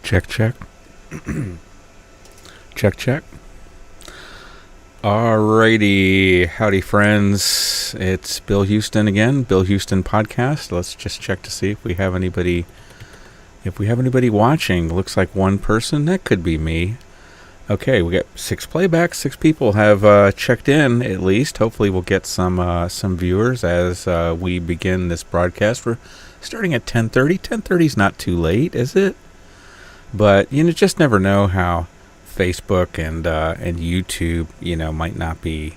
Check, check. Check, check. Alrighty. Howdy, friends. It's Bill Huston again. Bill Huston Podcast. Let's just check to see if we have anybody. If we have anybody watching. Looks like one person. That could be me. Okay, we got 6 playbacks. 6 people have checked in, at least. Hopefully we'll get some viewers as we begin this broadcast. We're starting at 10:30. 10:30 is not too late, is it? But, just never know how Facebook and YouTube, might not be,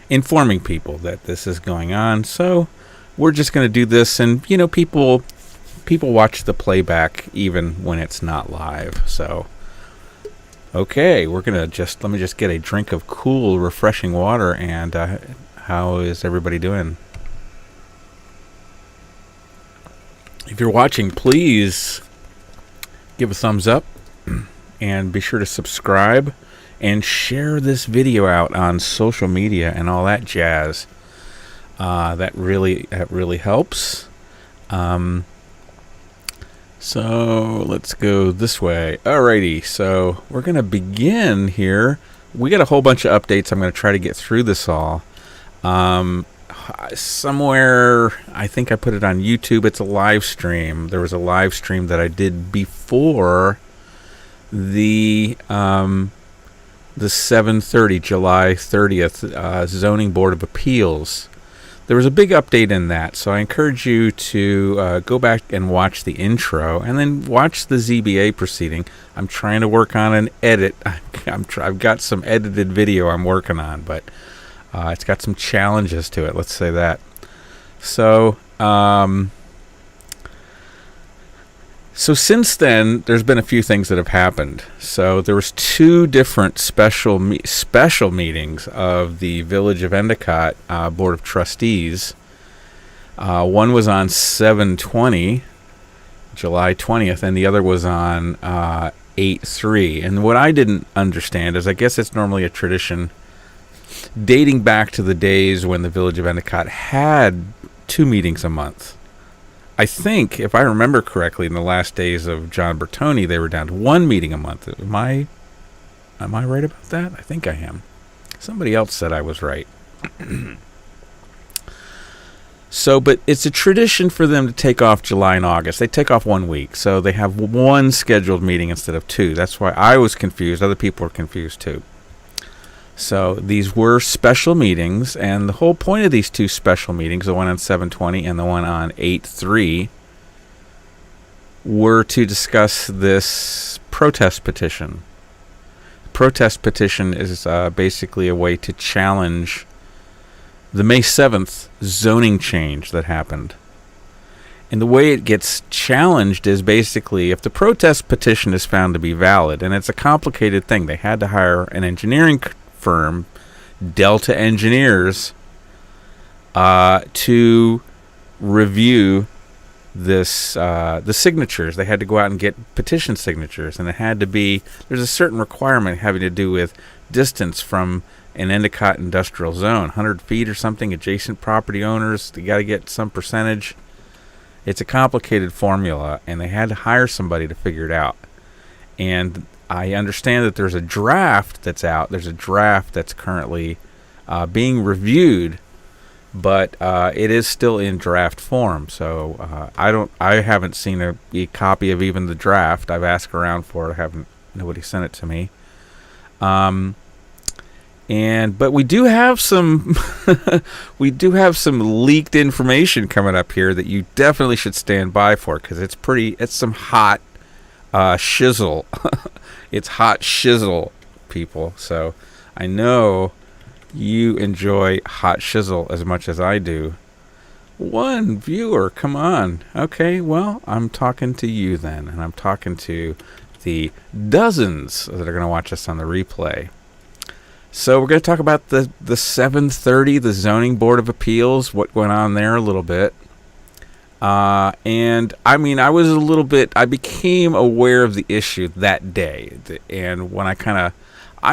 informing people that this is going on. So we're just going to do this, and, people watch the playback even when it's not live. So, okay, we're going to let me just get a drink of cool, refreshing water. And how is everybody doing? If you're watching, please give a thumbs up and be sure to subscribe and share this video out on social media and all that jazz. That really helps. So let's go this way. Alrighty, so we're going to begin here. We got a whole bunch of updates. I'm going to try to get through this all. Somewhere, I think I put it on YouTube. It's a live stream. There was a live stream that I did before the 7:30, July 30th, Zoning Board of Appeals. There was a big update in that, so I encourage you to go back and watch the intro, and then watch the ZBA proceeding. I'm trying to work on an edit. I've got some edited video I'm working on, but it's got some challenges to it, let's say that. So, since then, there's been a few things that have happened. So there was 2 different special meetings of the Village of Endicott Board of Trustees. One was on 7/20, July 20th, and the other was on 8/3. And what I didn't understand is, I guess it's normally a tradition dating back to the days when the Village of Endicott had 2 meetings a month. I think, if I remember correctly, in the last days of John Bertoni, they were down to 1 meeting a month. Am I right about that? I think I am. Somebody else said I was right. So, but it's a tradition for them to take off July and August. They take off 1 week, so they have 1 scheduled meeting instead of 2. That's why I was confused. Other people were confused too. So these were special meetings, and the whole point of these 2 special meetings, the one on 7/20 and the one on 8/3, were to discuss this protest petition. Protest petition is basically a way to challenge the May 7th zoning change that happened. And the way it gets challenged is basically, if the protest petition is found to be valid, and it's a complicated thing, they had to hire an engineering firm, Delta Engineers, to review this, the signatures. They had to go out and get petition signatures, and it had to be, there's a certain requirement having to do with distance from an Endicott industrial zone, 100 feet or something, adjacent property owners, they got to get some percentage. It's a complicated formula, and they had to hire somebody to figure it out. And I understand that there's a draft that's out. There's a draft that's currently being reviewed, but it is still in draft form. So I haven't seen a copy of even the draft. I've asked around for it. Nobody sent it to me. But we do have some leaked information coming up here that you definitely should stand by for, because it's some hot shizzle. It's hot shizzle, people. So I know you enjoy hot shizzle as much as I do. 1 viewer, come on. Okay, well, I'm talking to you then, and I'm talking to the dozens that are going to watch us on the replay. So we're going to talk about the 7:30, the Zoning Board of Appeals, what went on there a little bit. And I mean, I became aware of the issue that day. And when I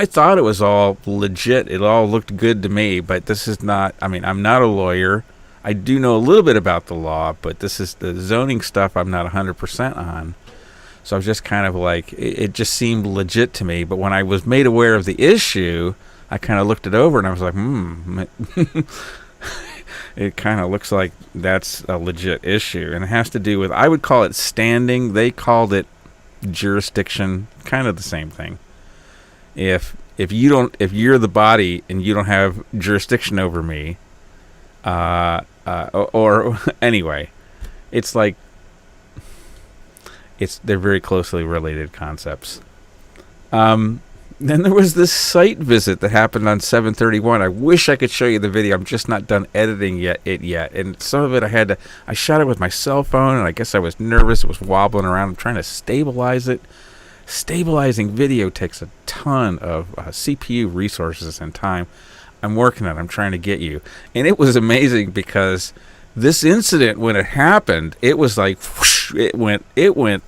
thought it was all legit. It all looked good to me, but this is not, I'm not a lawyer. I do know a little bit about the law, but this is the zoning stuff I'm not 100% on. So I was just kind of like, it just seemed legit to me. But when I was made aware of the issue, I kind of looked it over and I was like, it kind of looks like that's a legit issue. And it has to do with, I would call it standing. They called it jurisdiction, kind of the same thing. If you're the body and you don't have jurisdiction over me, or anyway, it's like, they're very closely related concepts. Then there was this site visit that happened on 7/31. I wish I could show you the video. I'm just not done editing yet. And some of it I shot it with my cell phone, and I guess I was nervous. It was wobbling around. I'm trying to stabilize it. Stabilizing video takes a ton of CPU resources and time. I'm working on it. I'm trying to get you. And it was amazing because this incident, when it happened, it was like whoosh, it went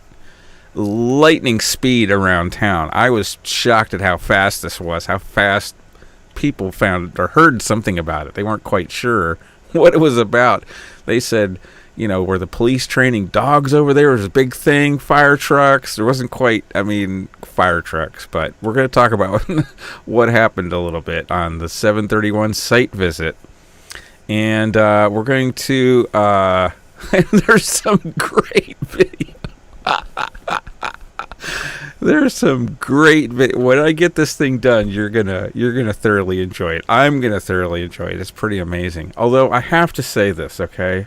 lightning speed around town. I was shocked at how fast this was, how fast people found or heard something about it. They weren't quite sure what it was about. They said, were the police training dogs over there? It was a big thing. Fire trucks. There wasn't quite, fire trucks. But we're going to talk about what happened a little bit on the 7/31 site visit. And we're going to, there's some great video. There's some great when I get this thing done, you're gonna thoroughly enjoy it. I'm gonna thoroughly enjoy it. It's pretty amazing. Although I have to say this, okay?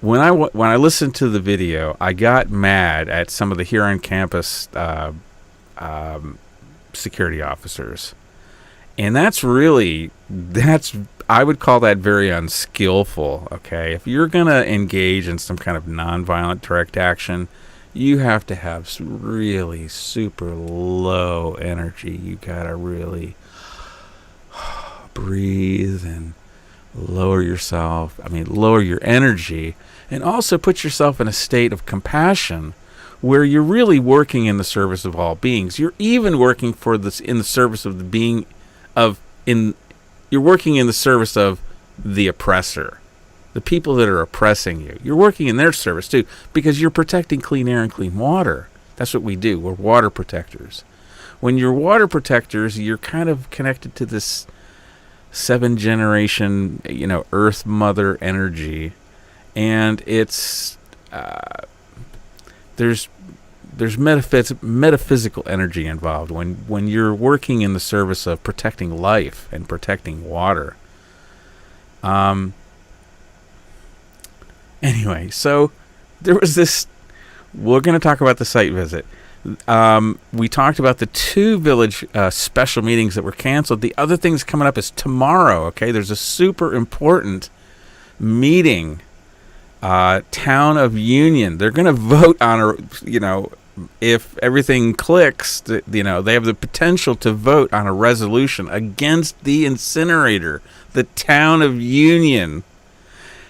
When I listened to the video, I got mad at some of the here on campus security officers. And I would call that very unskillful, okay? If you're going to engage in some kind of nonviolent direct action, you have to have really super low energy. You got to really breathe and lower your energy, and also put yourself in a state of compassion where you're really working in the service of all beings. You're even working in the service of the being you're working in the service of the oppressor, the people that are oppressing you. You're working in their service too, because you're protecting clean air and clean water. That's what we do. We're water protectors. When you're water protectors, you're kind of connected to this 7-generation, Earth Mother energy, and it's there's metaphysical energy involved when you're working in the service of protecting life and protecting water. Anyway, so there was this. We're going to talk about the site visit. We talked about the 2 village special meetings that were canceled. The other things coming up is tomorrow. Okay, there's a super important meeting. Town of Union. They're going to vote on if everything clicks, they have the potential to vote on a resolution against the incinerator. The town of Union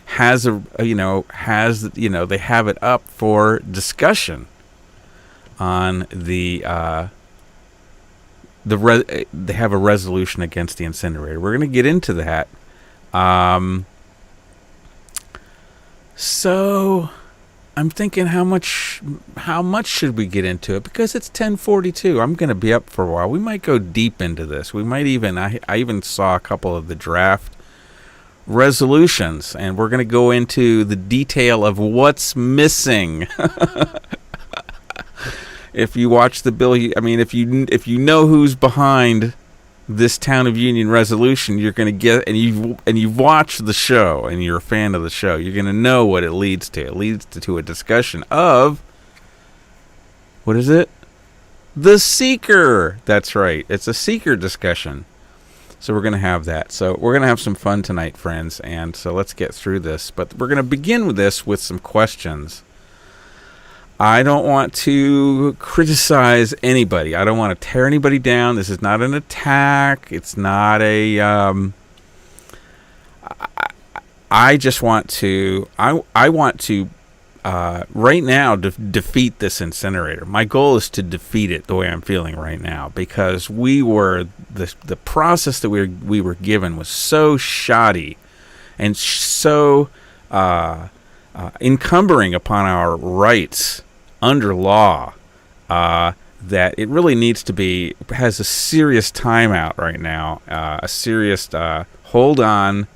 has they have it up for discussion on they have a resolution against the incinerator. We're going to get into that. So I'm thinking, how much should we get into it? Because it's 10:42. I'm going to be up for a while. We might go deep into this. We might even, I even saw a couple of the draft resolutions, and we're going to go into the detail of what's missing. If you watch the bill, if you know who's behind this Town of Union resolution, you're going to get, and you've watched the show and you're a fan of the show, you're going to know what it leads to. It leads to a discussion of, what is it? The seeker. That's right. It's a seeker discussion. So we're going to have that. So we're going to have some fun tonight, friends. And so let's get through this. But we're going to begin with this with some questions. I don't want to criticize anybody. I don't want to tear anybody down. This is not an attack. It's not a... I just want to... I want to right now defeat this incinerator. My goal is to defeat it the way I'm feeling right now, because the process that we were given was so shoddy and so encumbering upon our rights under law, that it really needs to be, has a serious timeout right now, a serious hold on,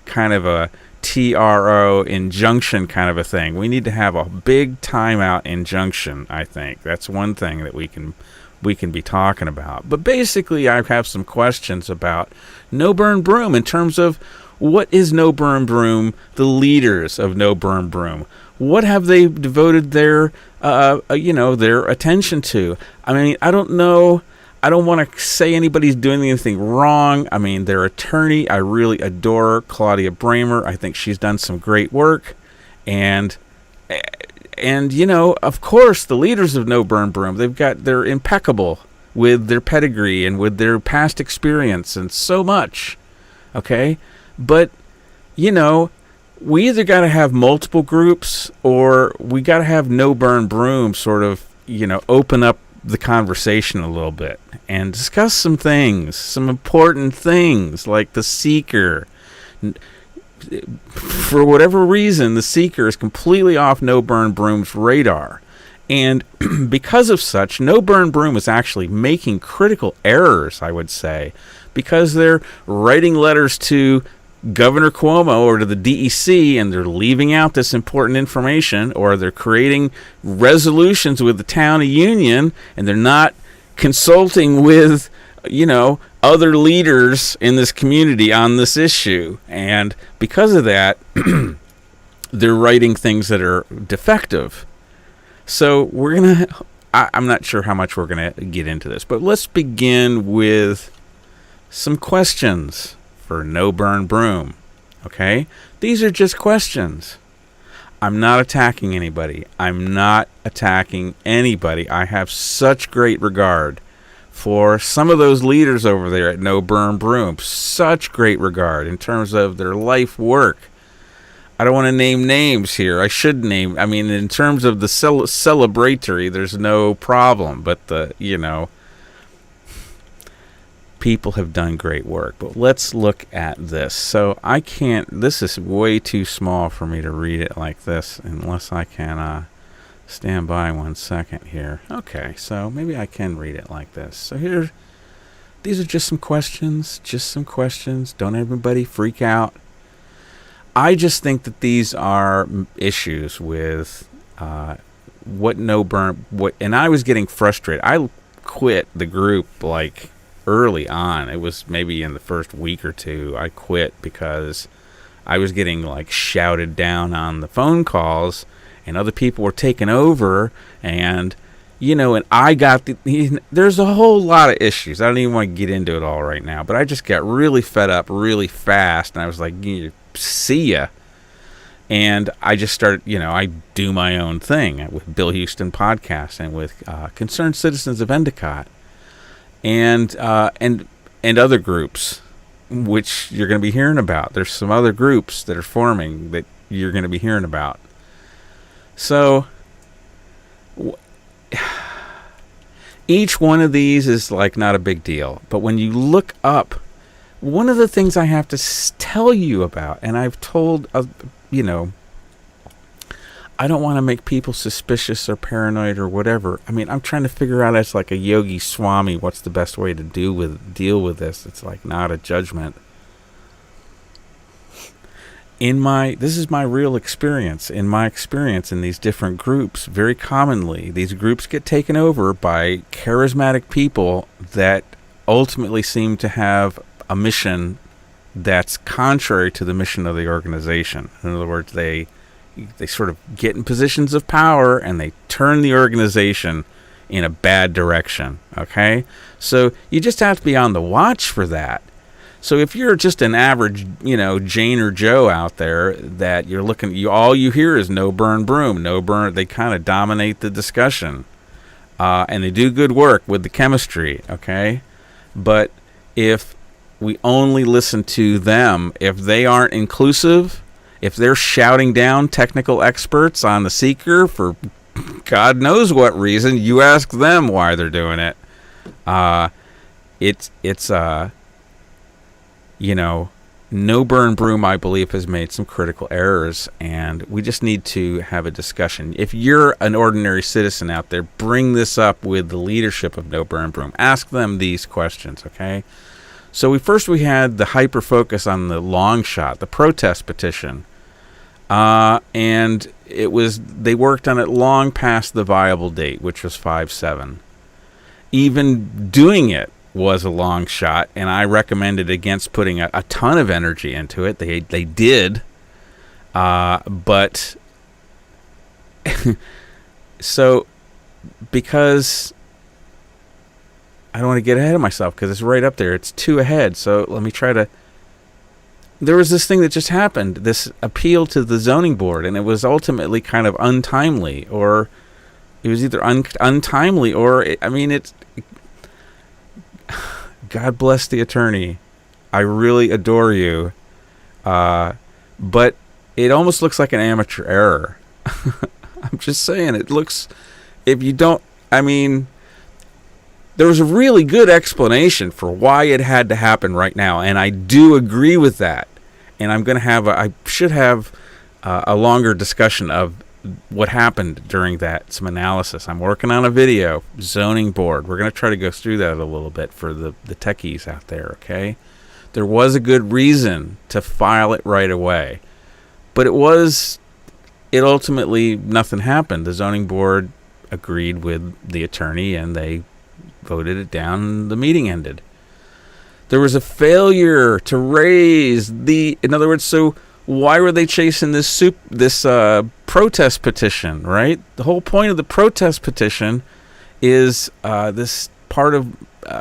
kind of a TRO injunction kind of a thing. We need to have a big timeout injunction. I think that's one thing that we can be talking about. But basically, I have some questions about No Burn Broom in terms of what is No Burn Broom, the leaders of No Burn Broom. What have they devoted their their attention to? I mean, I don't know. I don't want to say anybody's doing anything wrong. I mean, their attorney, I really adore Claudia Bramer. I think she's done some great work. And of course, the leaders of No Burn Broom, they're impeccable with their pedigree and with their past experience and so much. Okay? But, we either got to have multiple groups, or we got to have No Burn Broom sort of, open up the conversation a little bit and discuss some things, some important things, like the seeker. For whatever reason, the seeker is completely off No Burn Broom's radar. And because of such, No Burn Broom is actually making critical errors, I would say, because they're writing letters to Governor Cuomo or to the DEC, and they're leaving out this important information, or they're creating resolutions with the town of Union, and they're not consulting with, other leaders in this community on this issue. And because of that, they're writing things that are defective. So I'm not sure how much we're going to get into this, but let's begin with some questions for No Burn Broom. Okay? These are just questions. I'm not attacking anybody. I have such great regard for some of those leaders over there at No Burn Broom. Such great regard in terms of their life work. I don't want to name names here. I should name. I mean, in terms of the celebratory, there's no problem. But people have done great work. But let's look at this. So this is way too small for me to read it like this, unless I can stand by 1 second here. Okay, so maybe I can read it like this. So these are just some questions. Don't everybody freak out. I just think that these are issues with and I was getting frustrated. I quit the group early on. It was maybe in the first week or two. I quit because I was getting shouted down on the phone calls, and other people were taking over, and and I got there's a whole lot of issues. I don't even want to get into it all right now, but I just got really fed up really fast, and I was like, see ya. And I just started, I do my own thing with Bill Huston podcast and with Concerned Citizens of Endicott. And other groups, which you're going to be hearing about. There's some other groups that are forming that you're going to be hearing about. So each one of these is not a big deal. But when you look up, one of the things I have to tell you about, and I've told, I don't want to make people suspicious or paranoid or whatever. I mean, I'm trying to figure out as a Yogi Swami what's the best way to deal with this. It's not a judgment. This is my real experience. In my experience in these different groups, very commonly, these groups get taken over by charismatic people that ultimately seem to have a mission that's contrary to the mission of the organization. In other words, they sort of get in positions of power and they turn the organization in a bad direction. Okay? So you just have to be on the watch for that. So if you're just an average, Jane or Joe out there that you're looking, all you hear is No Burn Broom, No Burn. They kind of dominate the discussion. And they do good work with the chemistry. Okay? But if we only listen to them, if they aren't inclusive, if they're shouting down technical experts on the seeker for God knows what reason, you ask them why they're doing it. No Burn Broom, I believe, has made some critical errors, and we just need to have a discussion. If you're an ordinary citizen out there, bring this up with the leadership of No Burn Broom. Ask them these questions, okay? So we had the hyper focus on the long shot, the protest petition, and they worked on it long past the viable date, which was 5/7. Even doing it was a long shot, and I recommended against putting a ton of energy into it. They did, but so because I don't want to get ahead of myself because it's right up there. It's 2 ahead. So let me try to. There was this thing that just happened, this appeal to the zoning board, and it was ultimately kind of untimely, or it was either untimely or it's. God bless the attorney. I really adore you. But it almost looks like an amateur error. I'm just saying, it looks, if you don't, there was a really good explanation for why it had to happen right now, and I do agree with that. And I should have a longer discussion of what happened during that, some analysis. I'm working on a video, zoning board. We're going to try to go through that a little bit for the techies out there, okay? There was a good reason to file it right away. But it ultimately, nothing happened. The zoning board agreed with the attorney, and they voted it down, and the meeting ended. There was a failure to raise in other words, so why were they chasing this protest petition, right? The whole point of the protest petition is this part of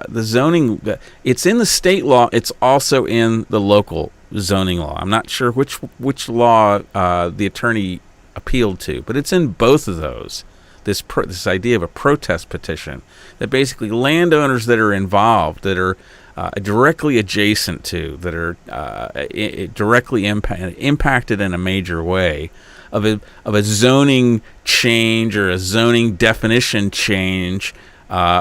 the zoning. It's in the state law. It's also in the local zoning law. I'm not sure which law the attorney appealed to, but it's in both of those. This idea of a protest petition, that basically landowners that are involved, that are directly adjacent to, that are directly impacted in a major way, of a zoning change or a zoning definition change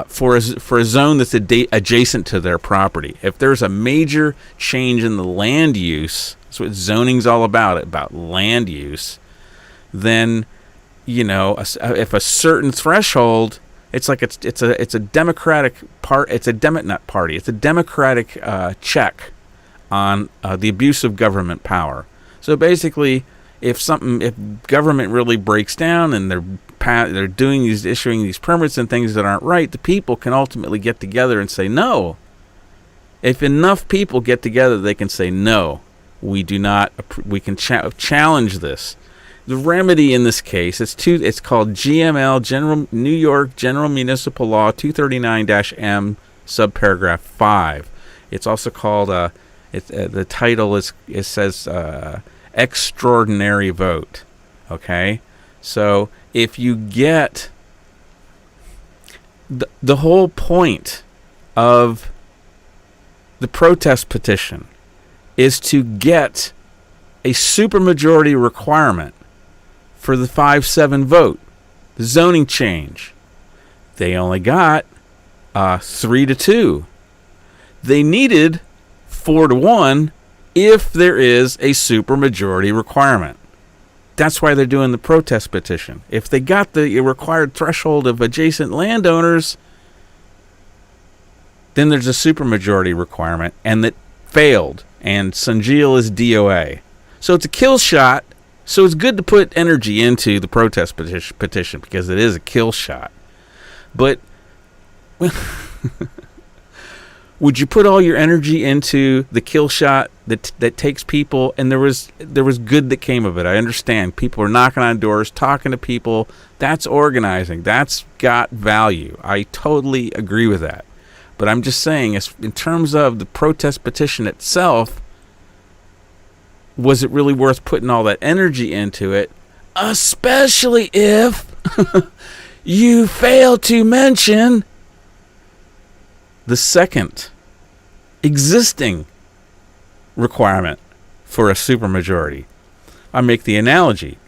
for a zone that's adjacent to their property. If there's a major change in the land use, that's what zoning's all about land use, then if a certain threshold. It's like it's a democratic It's a democratic check on the abuse of government power. So basically, if government really breaks down and they're issuing these permits and things that aren't right, the people can ultimately get together and say no. If enough people get together, they can say no. We do not. We can challenge this. The remedy in this case, it's called GML, New York General Municipal Law 239-M, subparagraph 5. It's also called, the title says extraordinary vote. Okay? So if you get, the whole point of the protest petition is to get a supermajority requirement for the 5/7 vote, the zoning change. They only got 3-2. They needed 4-1 if there is a supermajority requirement. That's why they're doing the protest petition. If they got the required threshold of adjacent landowners, then there's a supermajority requirement, and that failed, and Sanjil is DOA. So it's a kill shot. So it's good to put energy into the protest petition because it is a kill shot. But would you put all your energy into the kill shot that takes people? And there was good that came of it. I understand. People are knocking on doors, talking to people. That's organizing. That's got value. I totally agree with that. But I'm just saying, in terms of the protest petition itself, was it really worth putting all that energy into it? Especially if you fail to mention the second existing requirement for a supermajority. I make the analogy.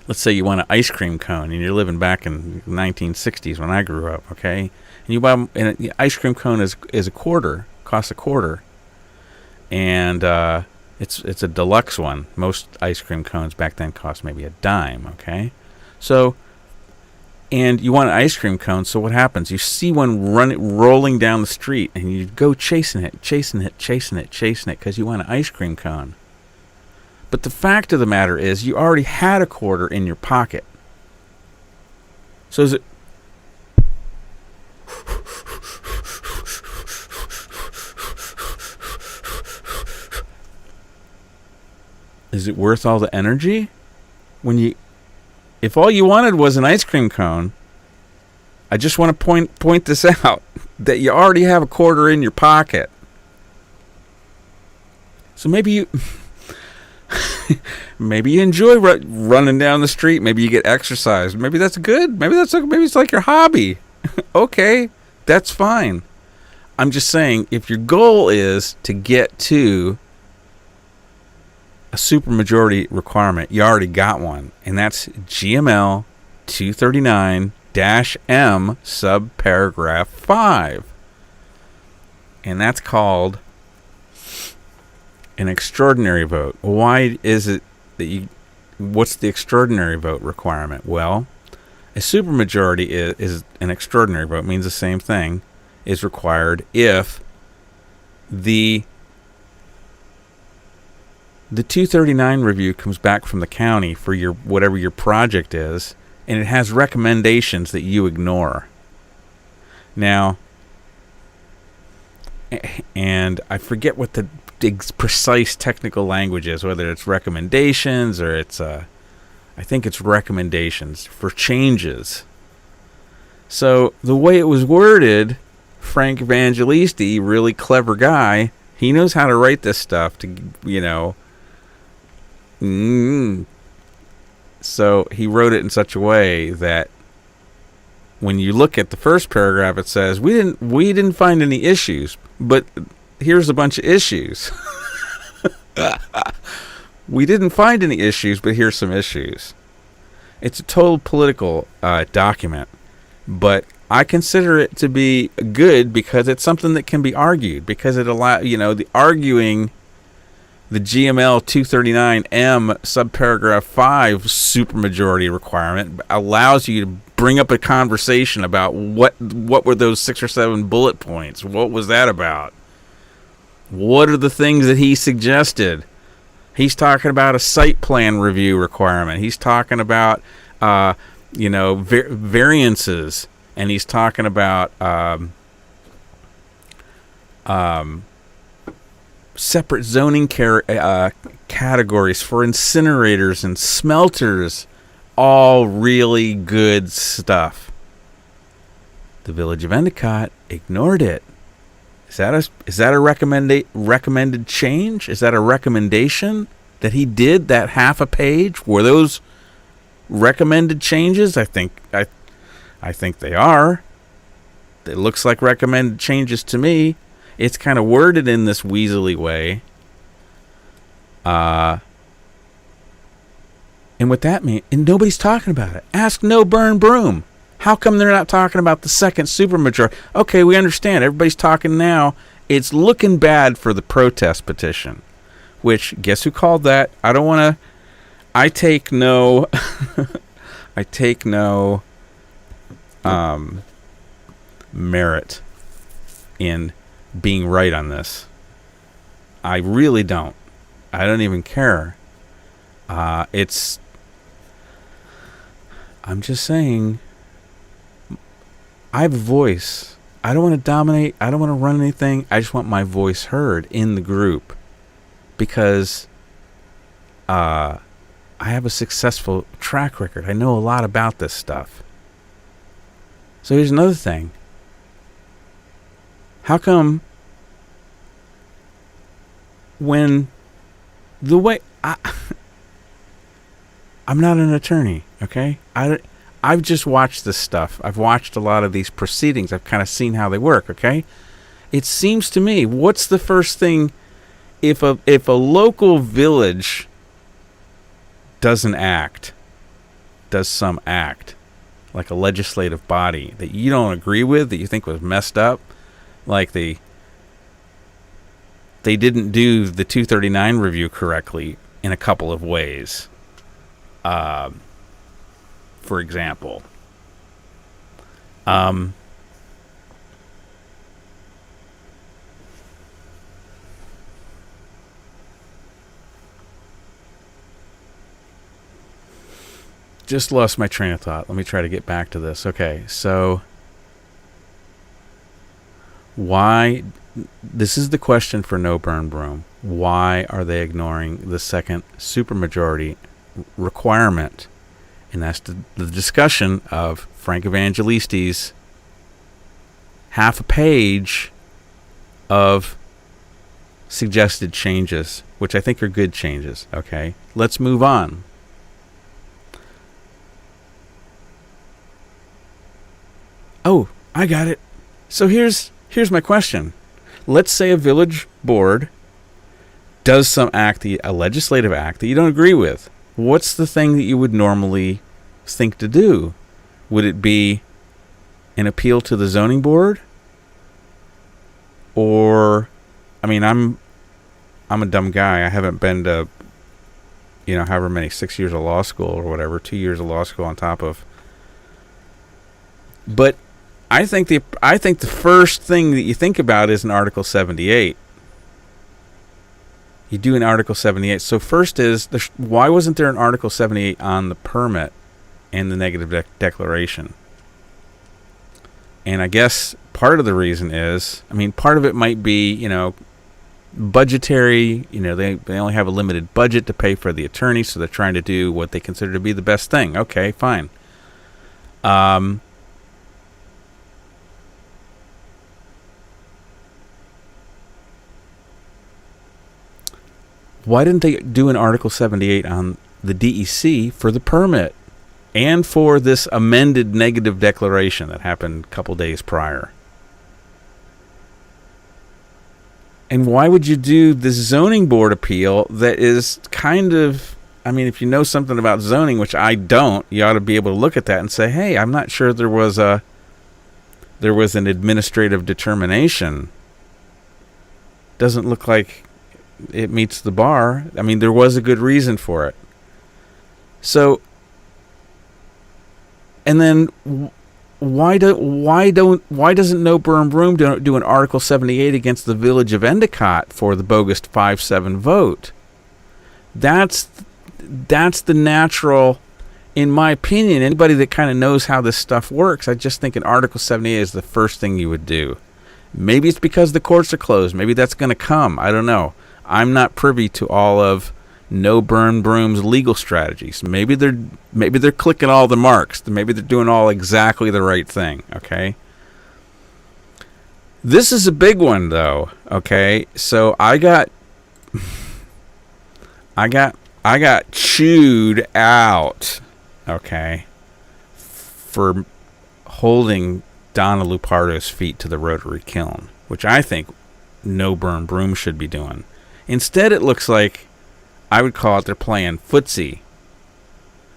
Let's say you want an ice cream cone and you're living back in the 1960s when I grew up, okay? And you buy an ice cream cone is a quarter, costs a quarter. and it's a deluxe one. Most ice cream cones back then cost maybe a dime. Okay, so. And you want an ice cream cone, so what happens? You see one rolling down the street, and you go chasing it, because you want an ice cream cone. But the fact of the matter is, you already had a quarter in your pocket. So is it... Is it worth all the energy? If all you wanted was an ice cream cone, I just want to point this out, that you already have a quarter in your pocket. So maybe you enjoy running down the street. Maybe you get exercise. Maybe that's good. Maybe it's like your hobby. Okay, that's fine. I'm just saying, if your goal is to get to a supermajority requirement, you already got one, and that's GML 239-M subparagraph 5, and that's called an extraordinary vote. Why is it that what's the extraordinary vote requirement? Well, a supermajority is an extraordinary vote, means the same thing, is required if the 239 review comes back from the county for your whatever your project is, and it has recommendations that you ignore. Now, and I forget what the precise technical language is, whether it's recommendations or it's I think it's recommendations for changes. So the way it was worded, Frank Evangelisti, really clever guy, he knows how to write this stuff to, So he wrote it in such a way that when you look at the first paragraph, it says we didn't find any issues, but here's a bunch of issues. We didn't find any issues, but here's some issues. It's a total political document, but I consider it to be good because it's something that can be argued, because it allows, the arguing the GML 239M subparagraph 5 supermajority requirement allows you to bring up a conversation about what were those 6 or 7 bullet points? What was that about? What are the things that he suggested? He's talking about a site plan review requirement. He's talking about, variances, and he's talking about separate zoning categories for incinerators and smelters. All really good stuff. The Village of Endicott ignored it. Is that a recommended change? Is that a recommendation that he did, that half a page? Were those recommended changes? I think they are. It looks like recommended changes to me. It's kind of worded in this weaselly way. And what that means, and nobody's talking about it. Ask No Burn Broom. How come they're not talking about the second supermajority? Okay, we understand. Everybody's talking now. It's looking bad for the protest petition. Which, guess who called that? I don't want to... I take no... I take no... merit in being right on this. I really don't. I don't even care. I'm just saying, I have a voice. I don't want to dominate. I don't want to run anything. I just want my voice heard in the group, because I have a successful track record. I know a lot about this stuff. So here's another thing. How come when the way I'm not an attorney, okay? I've just watched this stuff. I've watched a lot of these proceedings. I've kind of seen how they work, okay? It seems to me, what's the first thing if a local village does some act, like a legislative body that you don't agree with, that you think was messed up, like the they didn't do the 239 review correctly in a couple of ways. For example, just lost my train of thought. Let me try to get back to this. Okay, so why, this is the question for No Burn Broom. Why are they ignoring the second supermajority requirement? And that's the discussion of Frank Evangelisti's half a page of suggested changes, which I think are good changes. Okay, let's move on. Oh, I got it. So here's my question. Let's say a village board does some act, a legislative act that you don't agree with. What's the thing that you would normally think to do? Would it be an appeal to the zoning board? Or, I mean, I'm a dumb guy. I haven't been to, however many, 6 years of law school or whatever, 2 years of law school on top of. But I think the first thing that you think about is an Article 78. You do an Article 78. So first is, why wasn't there an Article 78 on the permit and the negative declaration? And I guess part of the reason is, part of it might be, budgetary. They only have a limited budget to pay for the attorney, so they're trying to do what they consider to be the best thing. Okay, fine. Why didn't they do an Article 78 on the DEC for the permit and for this amended negative declaration that happened a couple days prior? And why would you do the zoning board appeal that is kind of, if you know something about zoning, which I don't, you ought to be able to look at that and say, hey, I'm not sure there was an administrative determination. Doesn't look like it meets the bar. There was a good reason for it. So, and then why doesn't No Burn Broom do an Article 78 against the village of Endicott for the bogus 5-7 vote? That's the natural, in my opinion. Anybody that kind of knows how this stuff works, I just think an Article 78 is the first thing you would do. Maybe it's because the courts are closed. Maybe that's going to come. I don't know. I'm not privy to all of No Burn Broom's legal strategies. Maybe they're clicking all the marks. Maybe they're doing all exactly the right thing. Okay. This is a big one, though. Okay. So I got chewed out. Okay. For holding Donna Lupardo's feet to the rotary kiln, which I think No Burn Broom should be doing. Instead, it looks like, I would call it, they're playing footsie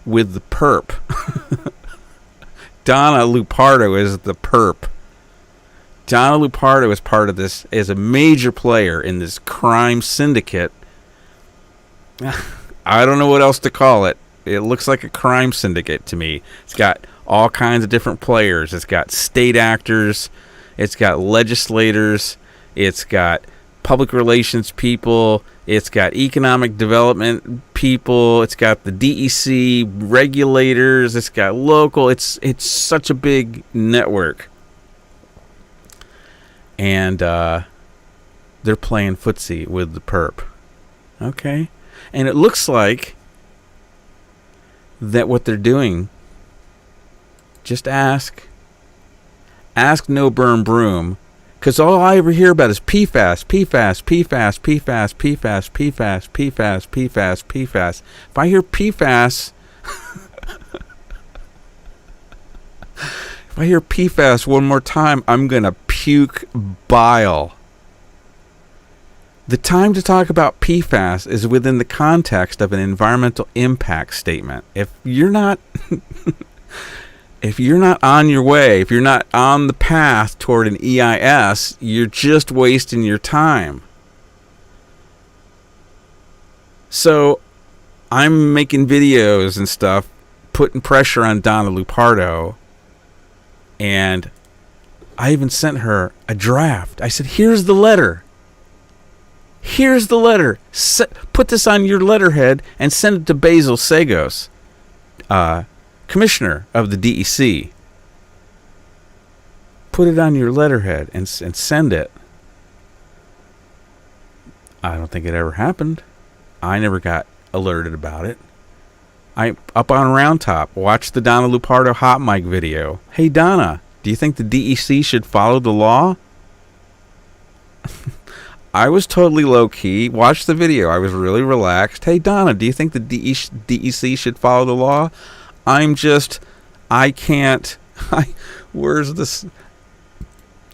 with the perp. Donna Lupardo is the perp. Donna Lupardo is part of this, is a major player in this crime syndicate. I don't know what else to call it. It looks like a crime syndicate to me. It's got all kinds of different players. It's got state actors. It's got legislators. It's got public relations people. It's got economic development people. It's got the DEC regulators. It's got local. It's such a big network. And they're playing footsie with the perp. Okay. And it looks like that what they're doing, just ask No Burn Broom. Because all I ever hear about is PFAS, PFAS, PFAS, PFAS, PFAS, PFAS, PFAS, PFAS, PFAS. If I hear PFAS, if I hear PFAS one more time, I'm going to puke bile. The time to talk about PFAS is within the context of an environmental impact statement. If you're not on your way, if you're not on the path toward an EIS, you're just wasting your time. So I'm making videos and stuff, putting pressure on Donna Lupardo, and I even sent her a draft. I said, here's the letter. Here's the letter. Put this on your letterhead and send it to Basil Sagos, commissioner of the DEC. Put it on your letterhead and send it. I don't think it ever happened. I never got alerted about it. I up on Round Top, watched the Donna Lupardo hot mic video. Hey Donna, do you think the DEC should follow the law? I was totally low key. Watched the video. I was really relaxed. Hey Donna, do you think the DEC should follow the law? I can't. Where's this?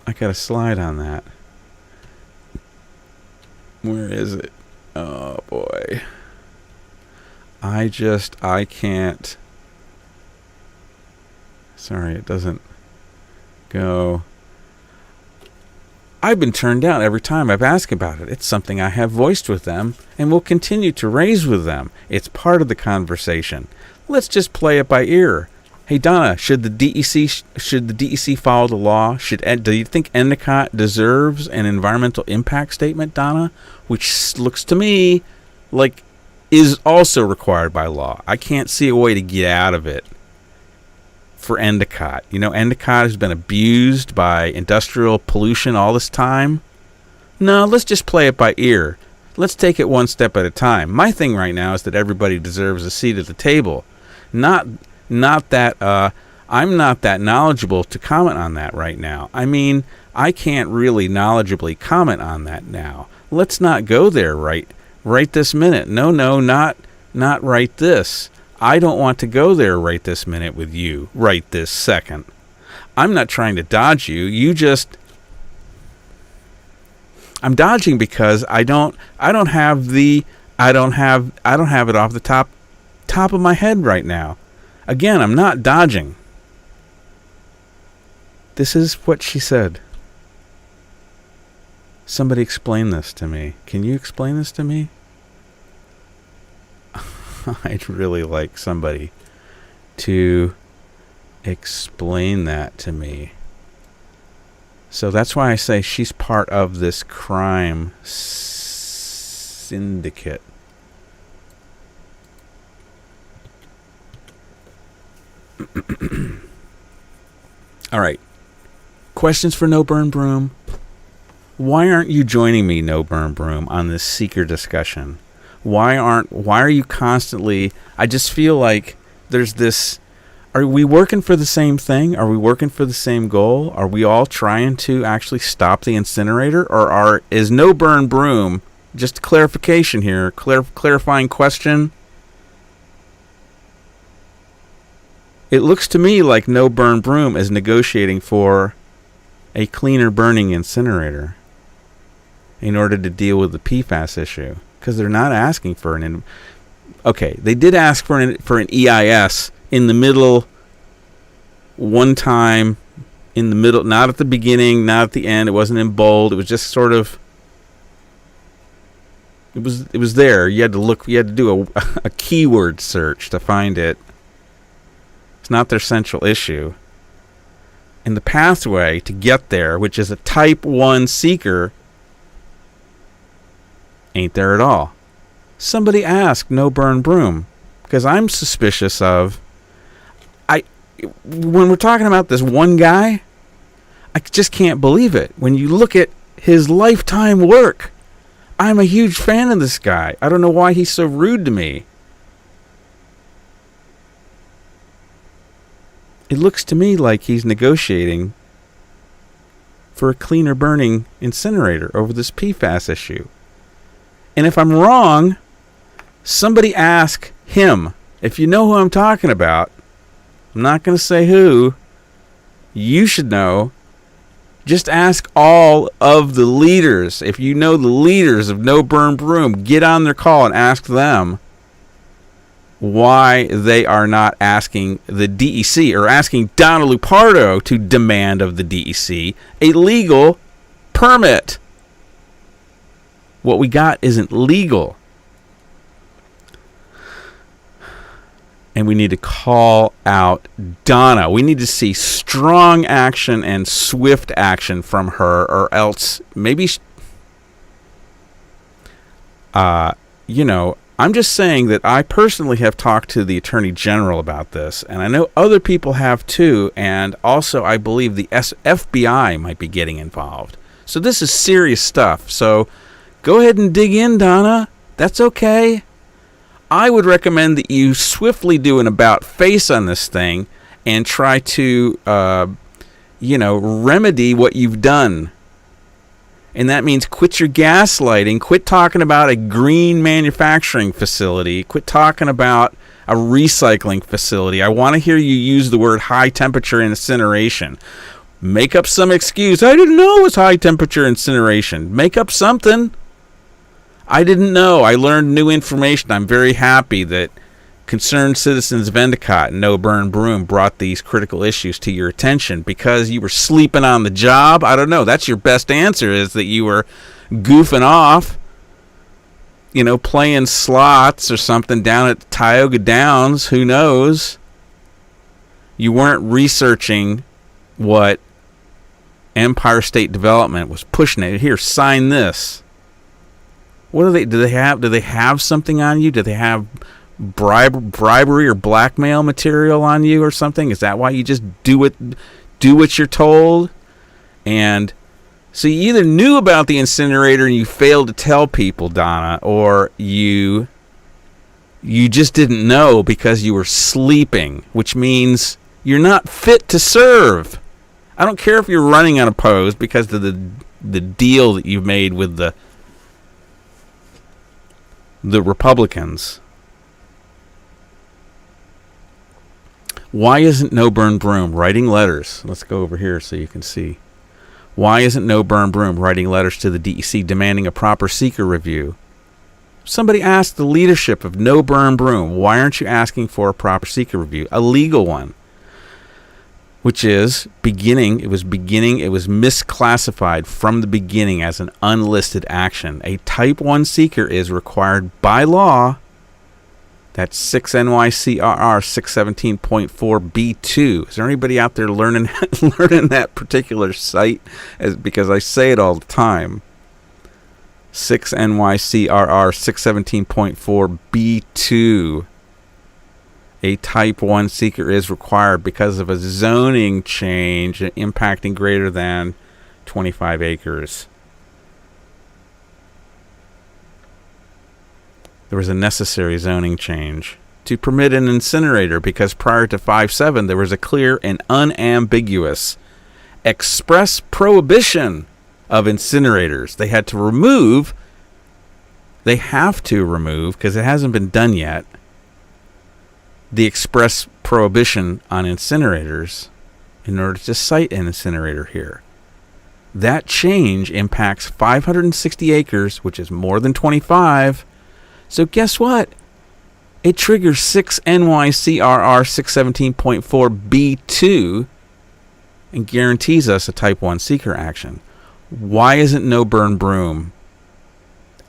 I got a slide on that. Where is it? Oh boy. I can't. Sorry, it doesn't go. I've been turned down every time I've asked about it. It's something I have voiced with them and will continue to raise with them. It's part of the conversation. Let's just play it by ear. Hey Donna, should the DEC follow the law? Do you think Endicott deserves an environmental impact statement, Donna? Which looks to me like is also required by law. I can't see a way to get out of it for Endicott. You know, Endicott has been abused by industrial pollution all this time. No, let's just play it by ear. Let's take it one step at a time. My thing right now is that everybody deserves a seat at the table. Not that I'm not that knowledgeable to comment on that right now. I mean, I can't really knowledgeably comment on that now. Let's not go there right this minute. No, not right this. I don't want to go there right this minute with you, right this second. I'm not trying to dodge you. I'm dodging because I don't have it off the top of my head right now. Again, I'm not dodging. This is what she said. Somebody explain this to me. Can you explain this to me? I'd really like somebody to explain that to me. So that's why I say she's part of this crime syndicate. All right. Questions for No Burn Broom. Why aren't you joining me, No Burn Broom, on this seeker discussion? Why are you constantly... I just feel like there's this... Are we working for the same thing? Are we working for the same goal? Are we all trying to actually stop the incinerator? Or is No Burn Broom... Just clarification here. Clarifying question. It looks to me like No Burn Broom is negotiating for a cleaner burning incinerator in order to deal with the PFAS issue. Because they're not asking for an... Okay, they did ask for an EIS in the middle, one time, in the middle, not at the beginning, not at the end. It wasn't in bold. It was just sort of... It was there. You had to look. You had to do a keyword search to find it. It's not their central issue. And the pathway to get there, which is a type 1 seeker, ain't there at all. Somebody ask No Burn Broom, because I'm suspicious of... When we're talking about this one guy, I just can't believe it. When you look at his lifetime work, I'm a huge fan of this guy. I don't know why he's so rude to me. It looks to me like he's negotiating for a cleaner burning incinerator over this PFAS issue. And if I'm wrong, somebody ask him. If you know who I'm talking about, I'm not going to say who. You should know. Just ask all of the leaders. If you know the leaders of No Burn Broom, get on their call and ask them why they are not asking the DEC or asking Donna Lupardo to demand of the DEC a legal permit. What we got isn't legal. And we need to call out Donna. We need to see strong action and swift action from her, or else maybe, I'm just saying that I personally have talked to the Attorney General about this, and I know other people have too, and also I believe the FBI might be getting involved. So this is serious stuff. So go ahead and dig in, Donna. That's okay. I would recommend that you swiftly do an about-face on this thing and try to, remedy what you've done. And that means quit your gaslighting, quit talking about a green manufacturing facility, quit talking about a recycling facility. I want to hear you use the word high-temperature incineration. Make up some excuse. I didn't know it was high-temperature incineration. Make up something. I didn't know. I learned new information. I'm very happy that concerned citizens of Endicott and No Burn Broom brought these critical issues to your attention because you were sleeping on the job. I don't know. That's your best answer, is that you were goofing off, playing slots or something down at Tioga Downs. Who knows? You weren't researching what Empire State Development was pushing it. Here, sign this. What do they have something on you? Do they have bribery or blackmail material on you or something? Is that why you just do what you're told? And so you either knew about the incinerator and you failed to tell people, Donna, or you just didn't know because you were sleeping, which means you're not fit to serve. I don't care if you're running unopposed because of the deal that you've made with the Republicans. Why isn't No Burn Broom writing letters? Let's go over here so you can see. Why isn't No Burn Broom writing letters to the DEC demanding a proper seeker review? Somebody asked the leadership of No Burn Broom, why aren't you asking for a proper seeker review? A legal one. Which is it was misclassified from the beginning as an unlisted action. A Type 1 seeker is required by law. That's 6 NYCRR 617.4B2. Is there anybody out there learning that particular site? Because I say it all the time. 6 NYCRR 617.4B2. A Type 1 seeker is required because of a zoning change impacting greater than 25 acres. There was a necessary zoning change to permit an incinerator because prior to 5/7 there was a clear and unambiguous express prohibition of incinerators. They have to remove, because it hasn't been done yet, the express prohibition on incinerators in order to site an incinerator here. That change impacts 560 acres, which is more than 25. So guess what? It triggers 6 NYCRR 617.4B2 and guarantees us a Type 1 seeker action. Why isn't No Burn Broom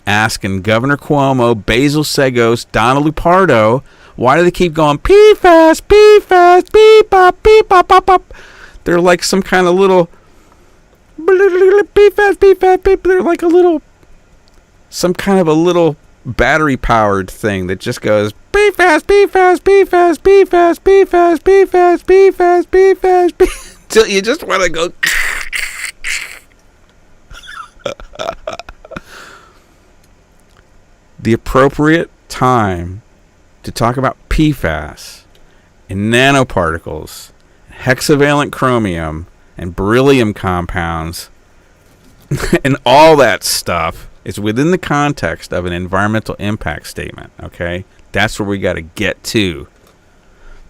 asking Governor Cuomo, Basil Segos, Donna Lupardo, why do they keep going PFAS, PFAS, beep, bop, beep, bop, bop, bop? They're like some kind of little PFAS, PFAS, beep. They're like some kind of a little battery-powered thing that just goes PFAS, PFAS, PFAS, PFAS, PFAS, PFAS, PFAS, PFAS, till you just want to go. The appropriate time to talk about PFAS and nanoparticles, hexavalent chromium, and beryllium compounds, and all that stuff is within the context of an environmental impact statement, okay? That's where we got to get to.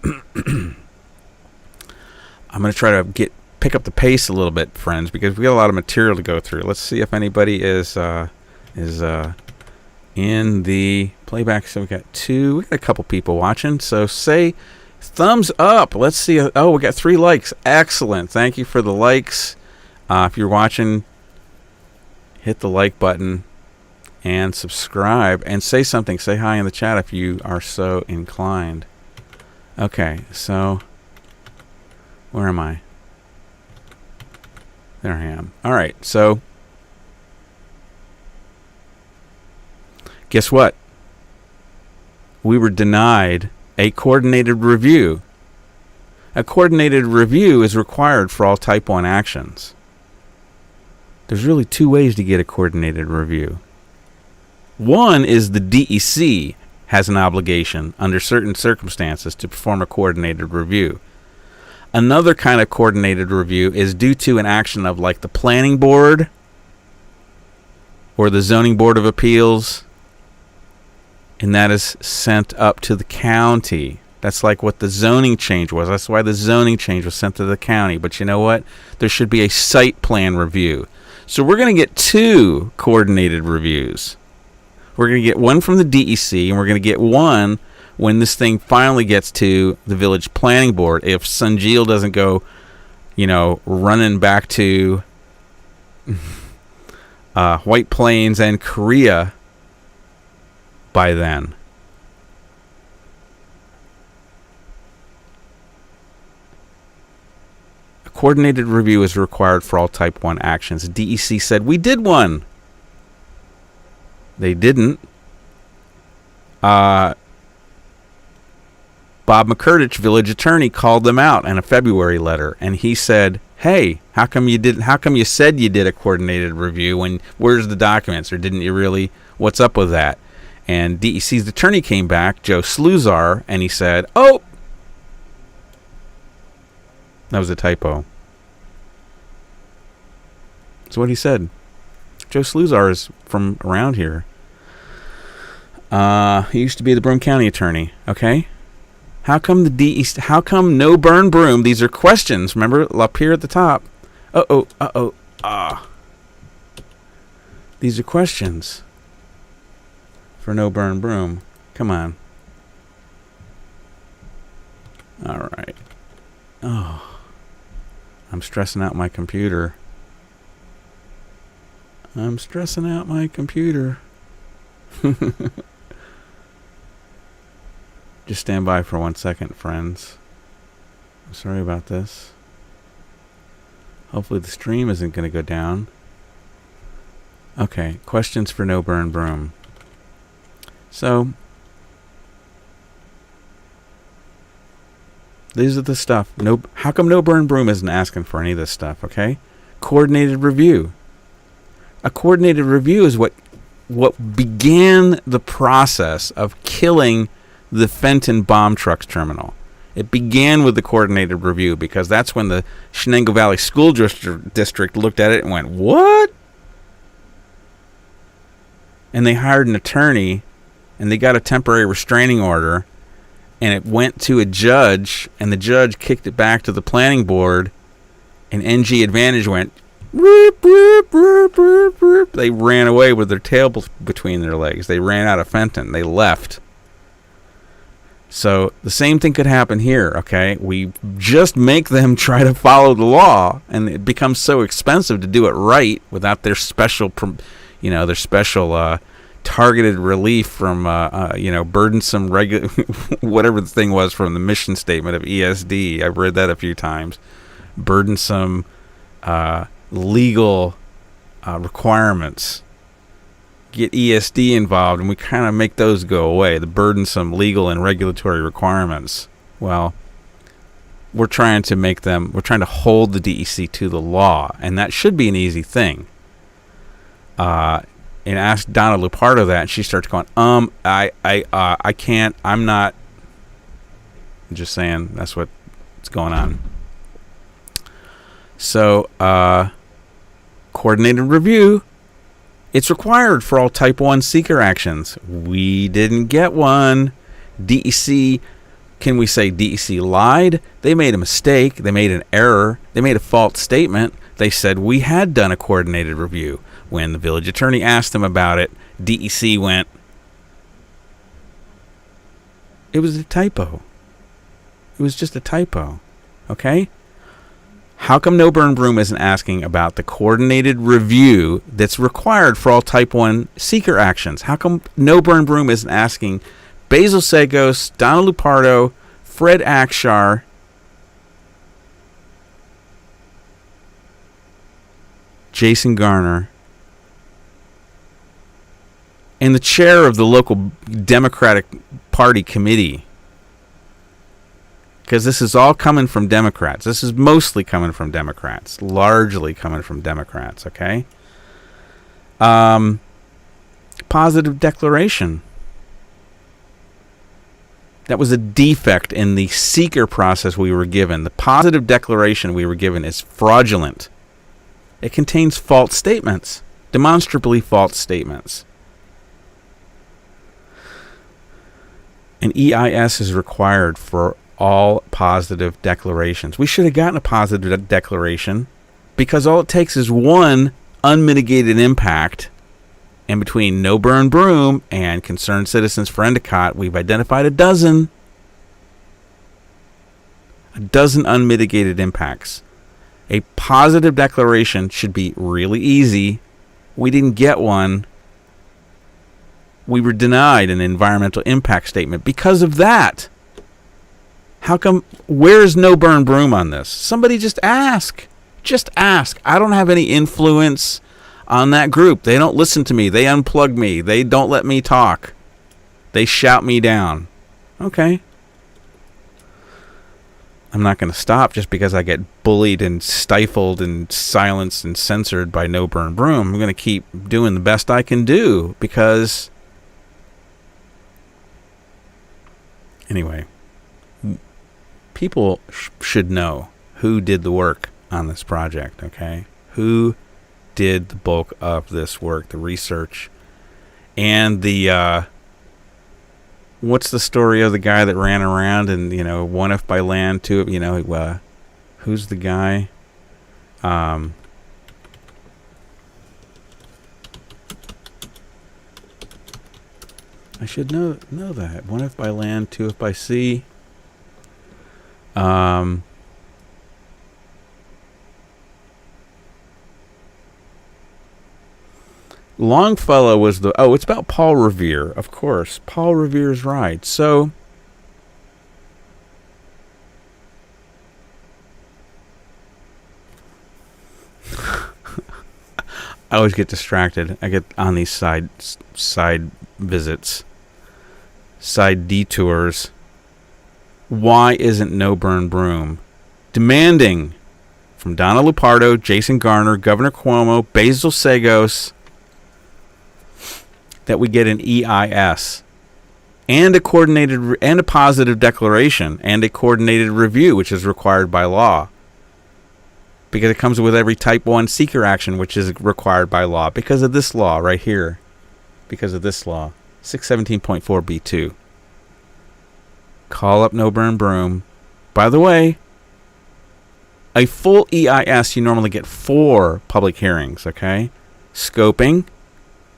I'm going to try to pick up the pace a little bit, friends, because we got a lot of material to go through. Let's see if anybody is in the playback. So we got a couple people watching. So say thumbs up. Let's see. We got 3 likes. Excellent. Thank you for the likes. If you're watching, hit the like button and subscribe and say something. Say hi in the chat if you are so inclined. Okay, so where am I? There I am. All right, so guess what? We were denied a coordinated review. A coordinated review is required for all Type 1 actions. There's really two ways to get a coordinated review. One is the DEC has an obligation under certain circumstances to perform a coordinated review. Another kind of coordinated review is due to an action of like the planning board or the zoning board of appeals, and that is sent up to the county. That's like what the zoning change was. That's why the zoning change was sent to the county. But you know what? There should be a site plan review. So we're going to get two coordinated reviews. We're going to get one from the DEC, and we're going to get one when this thing finally gets to the village planning board. If Sunjeel doesn't go, running back to White Plains and Korea by then. A coordinated review is required for all Type 1 actions. DEC said, we did one. They didn't. Bob McCurtich, village attorney, called them out in a February letter, and he said, hey, how come you said you did a coordinated review when where's the documents, or didn't you really? What's up with that? And DEC's attorney came back, Joe Sluzar, and he said, oh, that was a typo. That's what he said. Joe Sluzar is from around here. He used to be the Broome County attorney. Okay, how come the DEC? How come no burn broom? These are questions. Remember up here at the top. These are questions for no burn broom. Come on. All right. Oh, I'm stressing out my computer. Just stand by for 1 second, friends. I'm sorry about this. Hopefully the stream isn't going to go down. Okay, questions for No Burn Broom. So, these are the stuff. How come No Burn Broom isn't asking for any of this stuff, okay? Coordinated review. A coordinated review is what began the process of killing the Fenton bomb trucks terminal. It began with the coordinated review because that's when the Shenango Valley School District looked at it and went, what? And they hired an attorney, and they got a temporary restraining order, and it went to a judge, and the judge kicked it back to the planning board, and NG Advantage went, roop, roop, roop, roop, roop. They ran away with their tail between their legs. They ran out of Fenton. They left. So the same thing could happen here, okay? We just make them try to follow the law, and it becomes so expensive to do it right without their special, targeted relief from, burdensome whatever the thing was from the mission statement of ESD. I've read that a few times. Burdensome legal requirements. Get ESD involved, and we kind of make those go away, the burdensome legal and regulatory requirements. Well, we're trying to hold the DEC to the law, and that should be an easy thing. And asked Donna Lupardo that, and she starts going, I can't, I'm not. I'm just saying, that's what's going on. So, coordinated review. It's required for all Type 1 seeker actions. We didn't get one. DEC, can we say DEC lied? They made a mistake. They made an error. They made a false statement. They said we had done a coordinated review. When the village attorney asked them about it, DEC went, it was a typo. It was just a typo. Okay? How come No Burn Broom isn't asking about the coordinated review that's required for all Type 1 seeker actions? How come No Burn Broom isn't asking Basil Sagos, Donna Lupardo, Fred Akshar, Jason Garner, and the chair of the local Democratic Party committee, because this is all coming from Democrats. This is mostly coming from Democrats, largely coming from Democrats, okay? Positive declaration. That was a defect in the seeker process we were given. The positive declaration we were given is fraudulent. It contains false statements, demonstrably false statements. An EIS is required for all positive declarations. We should have gotten a positive declaration because all it takes is one unmitigated impact. And between No Burn Broom and Concerned Citizens for Endicott, we've identified a dozen unmitigated impacts. A positive declaration should be really easy. We didn't get one. We were denied an environmental impact statement because of that. How come? Where's No Burn Broom on this? Somebody just ask. Just ask. I don't have any influence on that group. They don't listen to me. They unplug me. They don't let me talk. They shout me down. Okay. I'm not going to stop just because I get bullied and stifled and silenced and censored by No Burn Broom. I'm going to keep doing the best I can do because... Anyway, people should know who did the work on this project, okay? Who did the bulk of this work, the research, and the... what's the story of the guy that ran around and, one if by land, two if, who's the guy? I should know that. One if by land, two if by sea. Longfellow was the... Oh, it's about Paul Revere, of course. Paul Revere's right. So... I always get distracted. I get on these side visits, side detours. Why isn't No Burn Broom demanding from Donna Lupardo, Jason Garner, Governor Cuomo, Basil Sagos that we get an EIS and a coordinated and a positive declaration and a coordinated review, which is required by law? Because it comes with every type 1 seeker action, which is required by law. Because of this law right here. Because of this law. 617.4b2. Call up No Burn Broom. By the way, a full EIS, you normally get 4 public hearings, okay? Scoping,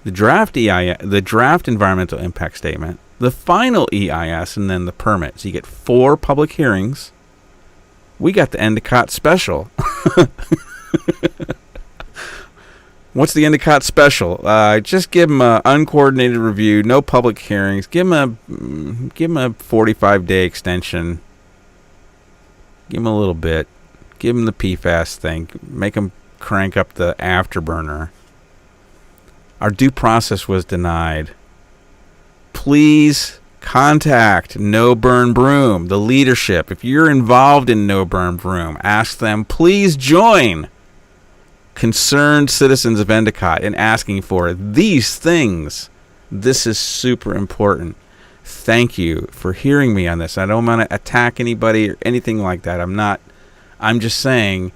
the draft EIS, the draft environmental impact statement, the final EIS, and then the permit. So you get 4 public hearings. We got the Endicott special. What's the Endicott special? Just give them an uncoordinated review, no public hearings. Give them a 45-day extension. Give them a little bit. Give them the PFAS thing. Make them crank up the afterburner. Our due process was denied. Please contact No Burn Broom, the leadership. If you're involved in No Burn Broom, ask them, please join Concerned Citizens of Endicott in asking for these things. This is super important. Thank you for hearing me on this. I don't want to attack anybody or anything like that. I'm just saying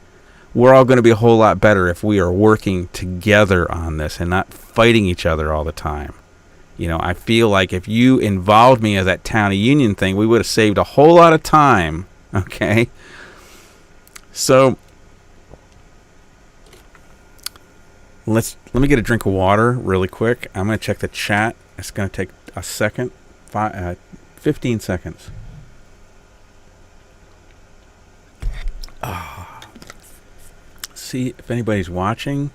we're all going to be a whole lot better if we are working together on this and not fighting each other all the time. I feel like if you involved me in that Town of Union thing, we would have saved a whole lot of time. Okay? So, let me get a drink of water really quick. I'm going to check the chat. It's going to take a second. 15 seconds. See if anybody's watching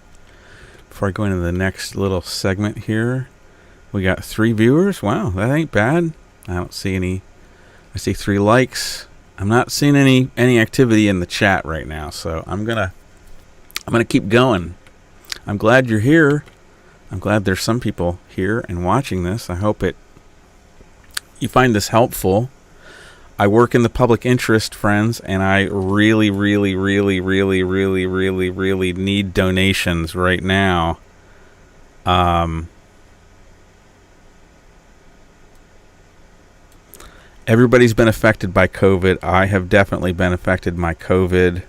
before I go into the next little segment here. We got 3 viewers. Wow, that ain't bad. I don't see any. I see 3 likes. I'm not seeing any activity in the chat right now, so I'm gonna keep going. I'm glad you're here. I'm glad there's some people here and watching this. I hope you find this helpful. I work in the public interest, friends, and I really, really, really, really, really, really, really need donations right now. Everybody's been affected by COVID. I have definitely been affected by COVID.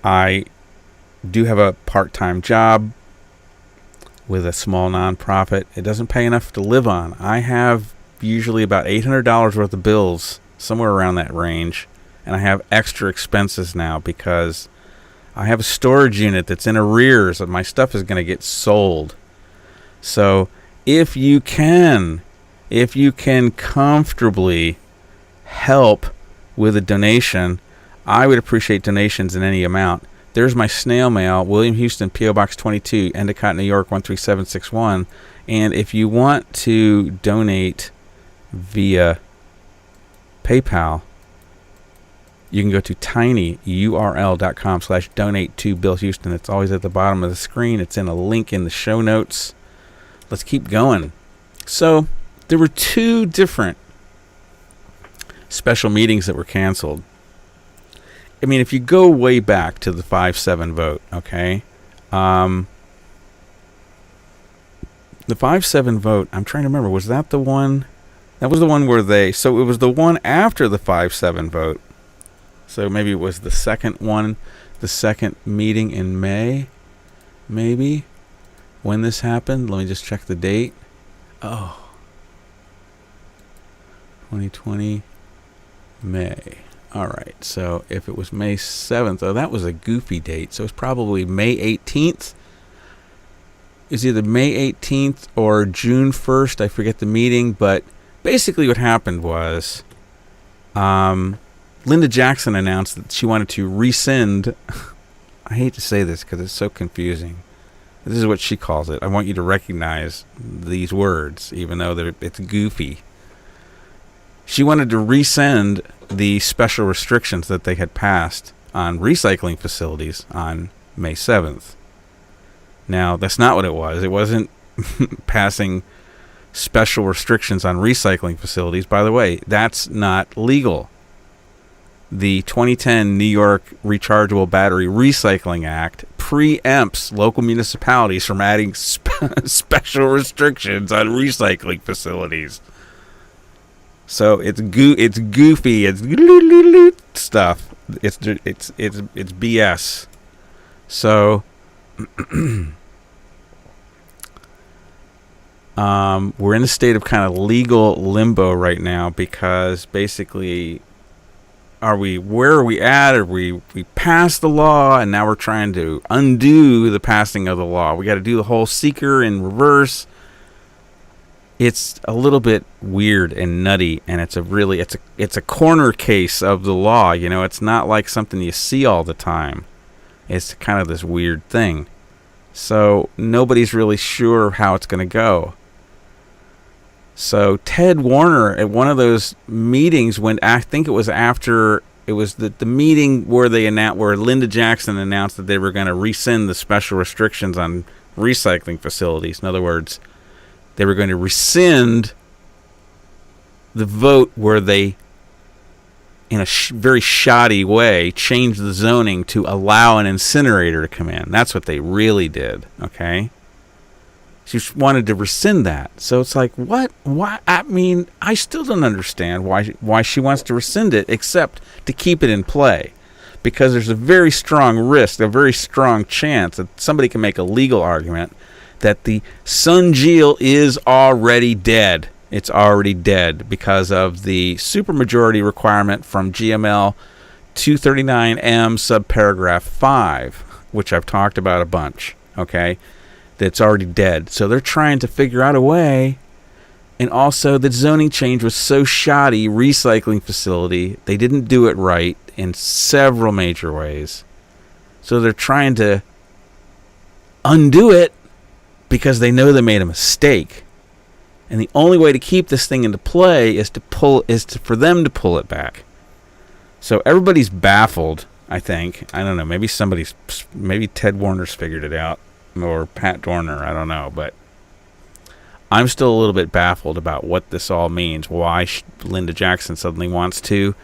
I do have a part-time job with a small nonprofit. It doesn't pay enough to live on. I have usually about $800 worth of bills, somewhere around that range, and I have extra expenses now because I have a storage unit that's in arrears and my stuff is going to get sold. So if you can comfortably help with a donation, I would appreciate donations in any amount. There's my snail mail, William Huston, P.O. Box 22, Endicott, New York, 13761. And if you want to donate via PayPal, you can go to tinyurl.com/donate to Bill Huston. It's always at the bottom of the screen. It's in a link in the show notes. Let's keep going. So there were 2 different special meetings that were canceled. I mean, if you go way back to the 5-7 vote, okay? The 5-7 vote, I'm trying to remember, was that the one? That was the one where so it was the one after the 5-7 vote. So maybe it was the second one, the second meeting in May, maybe, when this happened. Let me just check the date. Oh, 2020, May. All right, so if it was May 7th, that was a goofy date. So it's probably May 18th. It's either May 18th or June 1st. I forget the meeting, but basically what happened was Linda Jackson announced that she wanted to rescind. I hate to say this because it's so confusing. This is what she calls it. I want you to recognize these words, even though it's goofy. She wanted to rescind the special restrictions that they had passed on recycling facilities on May 7th. Now, that's not what it was. It wasn't passing special restrictions on recycling facilities. By the way, that's not legal. The 2010 New York Rechargeable Battery Recycling Act preempts local municipalities from adding special restrictions on recycling facilities. So it's goofy, it's stuff. It's BS. So we're in a state of kind of legal limbo right now because basically, where are we at? We passed the law and now we're trying to undo the passing of the law. We got to do the whole seeker in reverse. It's a little bit weird and nutty, and it's a corner case of the law. You know, it's not like something you see all the time. It's kind of this weird thing. So nobody's really sure how it's going to go. So Ted Warner at one of those meetings, when I think it was after it was the meeting where where Linda Jackson announced that they were going to rescind the special restrictions on recycling facilities. In other words, they were going to rescind the vote where they, in a very shoddy way, changed the zoning to allow an incinerator to come in. That's what they really did, okay? She wanted to rescind that. So it's like, what? Why? I mean, I still don't understand why she wants to rescind it, except to keep it in play. Because there's a very strong risk, a very strong chance that somebody can make a legal argument that the Sun Geel is already dead. It's already dead because of the supermajority requirement from GML 239M subparagraph 5, which I've talked about a bunch, okay? That's already dead. So they're trying to figure out a way. And also the zoning change was so shoddy, recycling facility, they didn't do it right in several major ways. So they're trying to undo it because they know they made a mistake. And the only way to keep this thing into play is for them to pull it back. So everybody's baffled, I think. I don't know. Maybe Ted Warner's figured it out, or Pat Dorner. I don't know, but I'm still a little bit baffled about what this all means. Why Linda Jackson suddenly wants to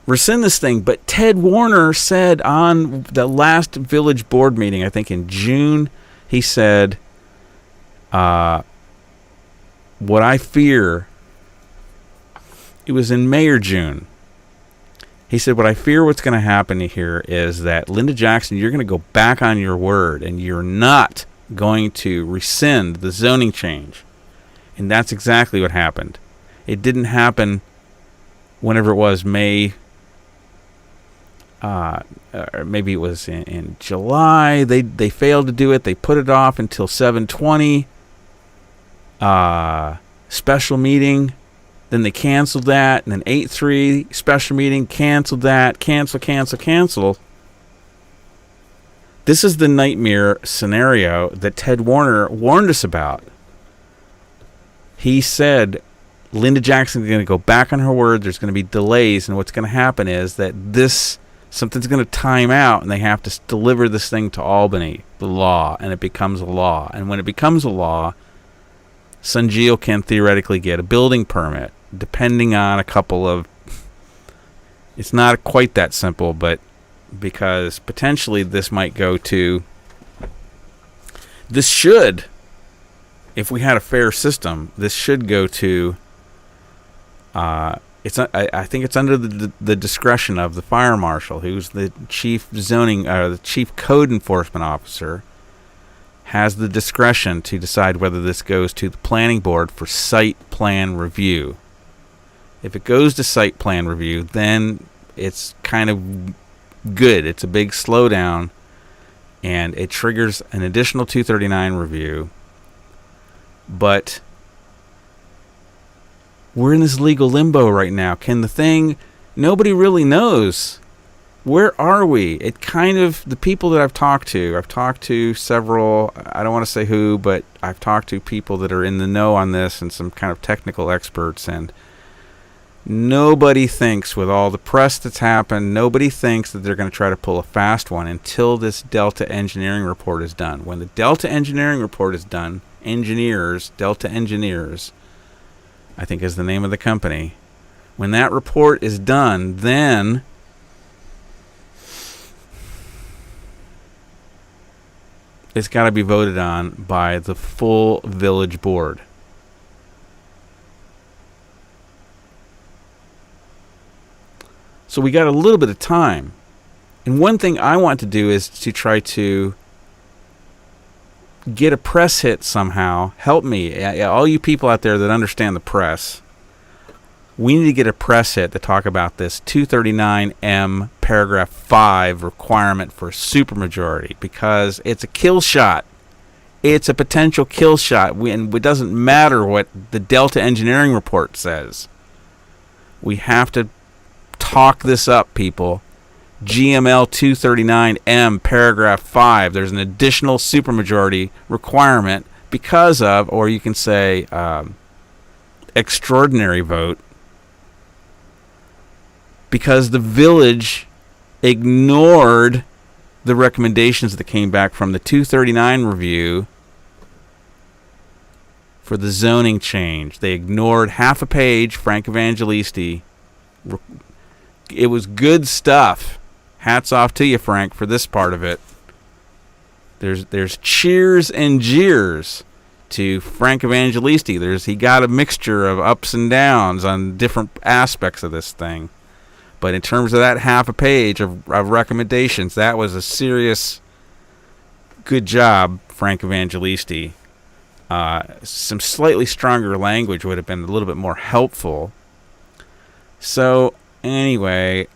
rescind this thing. But Ted Warner said on the last village board meeting, I think in June, he said, what I fear, it was in May or June. He said, what I fear what's going to happen here is that, Linda Jackson, you're going to go back on your word and you're not going to rescind the zoning change. And that's exactly what happened. It didn't happen whenever it was May, or maybe it was in July. They failed to do it. They put it off until 7/20. Special meeting. Then they canceled that. And then 8/3 special meeting, canceled that. Cancel. This is the nightmare scenario that Ted Warner warned us about. He said Linda Jackson is going to go back on her word. There's going to be delays, and what's going to happen is that something's going to time out, and they have to deliver this thing to Albany, the law, and it becomes a law. And when it becomes a law, Sunjeel can theoretically get a building permit, depending on a couple of... It's not quite that simple, but because potentially this might go to... This should, if we had a fair system, this should go to... I think it's under the discretion of the fire marshal, who's the chief the chief code enforcement officer, has the discretion to decide whether this goes to the planning board for site plan review. If it goes to site plan review, then it's kind of good. It's a big slowdown, and it triggers an additional 239 review. But we're in this legal limbo right now. Nobody really knows. Where are we? It kind of, the people that I've talked to several, I don't want to say who, but I've talked to people that are in the know on this and some kind of technical experts, and nobody thinks, with all the press that's happened, nobody thinks that they're going to try to pull a fast one until this Delta engineering report is done. When the Delta engineering report is done, Delta Engineers, I think is the name of the company. When that report is done, then it's got to be voted on by the full village board. So we got a little bit of time. And one thing I want to do is to try to get a press hit somehow. Help me. All you people out there that understand the press, we need to get a press hit to talk about this 239M paragraph 5 requirement for supermajority, because it's a kill shot. It's a potential kill shot. And it doesn't matter what the Delta engineering report says. We have to talk this up, people. GML 239M paragraph 5. There's an additional supermajority requirement because of, or you can say extraordinary vote, because the village ignored the recommendations that came back from the 239 review for the zoning change. They ignored half a page. Frank Evangelisti. It was good stuff. Hats off to you, Frank, for this part of it. There's cheers and jeers to Frank Evangelisti. He got a mixture of ups and downs on different aspects of this thing. But in terms of that half a page of recommendations, that was a serious good job, Frank Evangelisti. Some slightly stronger language would have been a little bit more helpful. So anyway,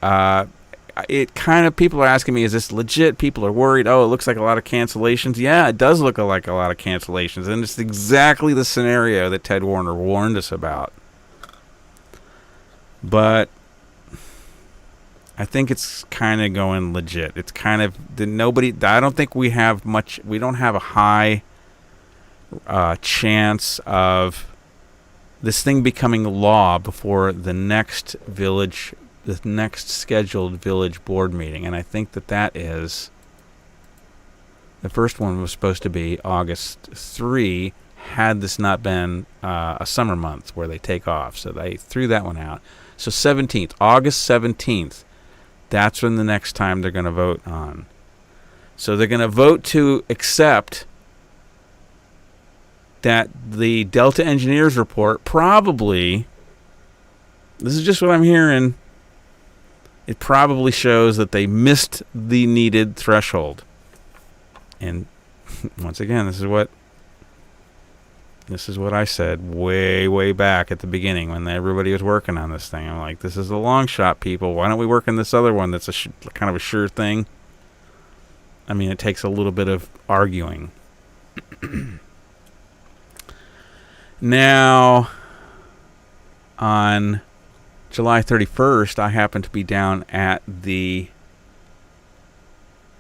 it kind of, people are asking me, is this legit? People are worried. Oh, it looks like a lot of cancellations. Yeah, it does look like a lot of cancellations, and it's exactly the scenario that Ted Warner warned us about. But I think it's kind of going legit. It's kind of I don't think we don't have a high chance of this thing becoming law before the next scheduled village board meeting. And I think that is, the first one was supposed to be August 3, had this not been a summer month where they take off. So they threw that one out. So 17th, August 17th, that's when the next time they're going to vote on. So they're going to vote to accept that the Delta Engineers report probably, this is just what I'm hearing, it probably shows that they missed the needed threshold. And once again, this is what I said way back at the beginning when everybody was working on this thing. I'm like, this is a long shot, people. Why don't we work on this other one that's kind of a sure thing? I mean, it takes a little bit of arguing. Now, on July 31st, I happened to be down at the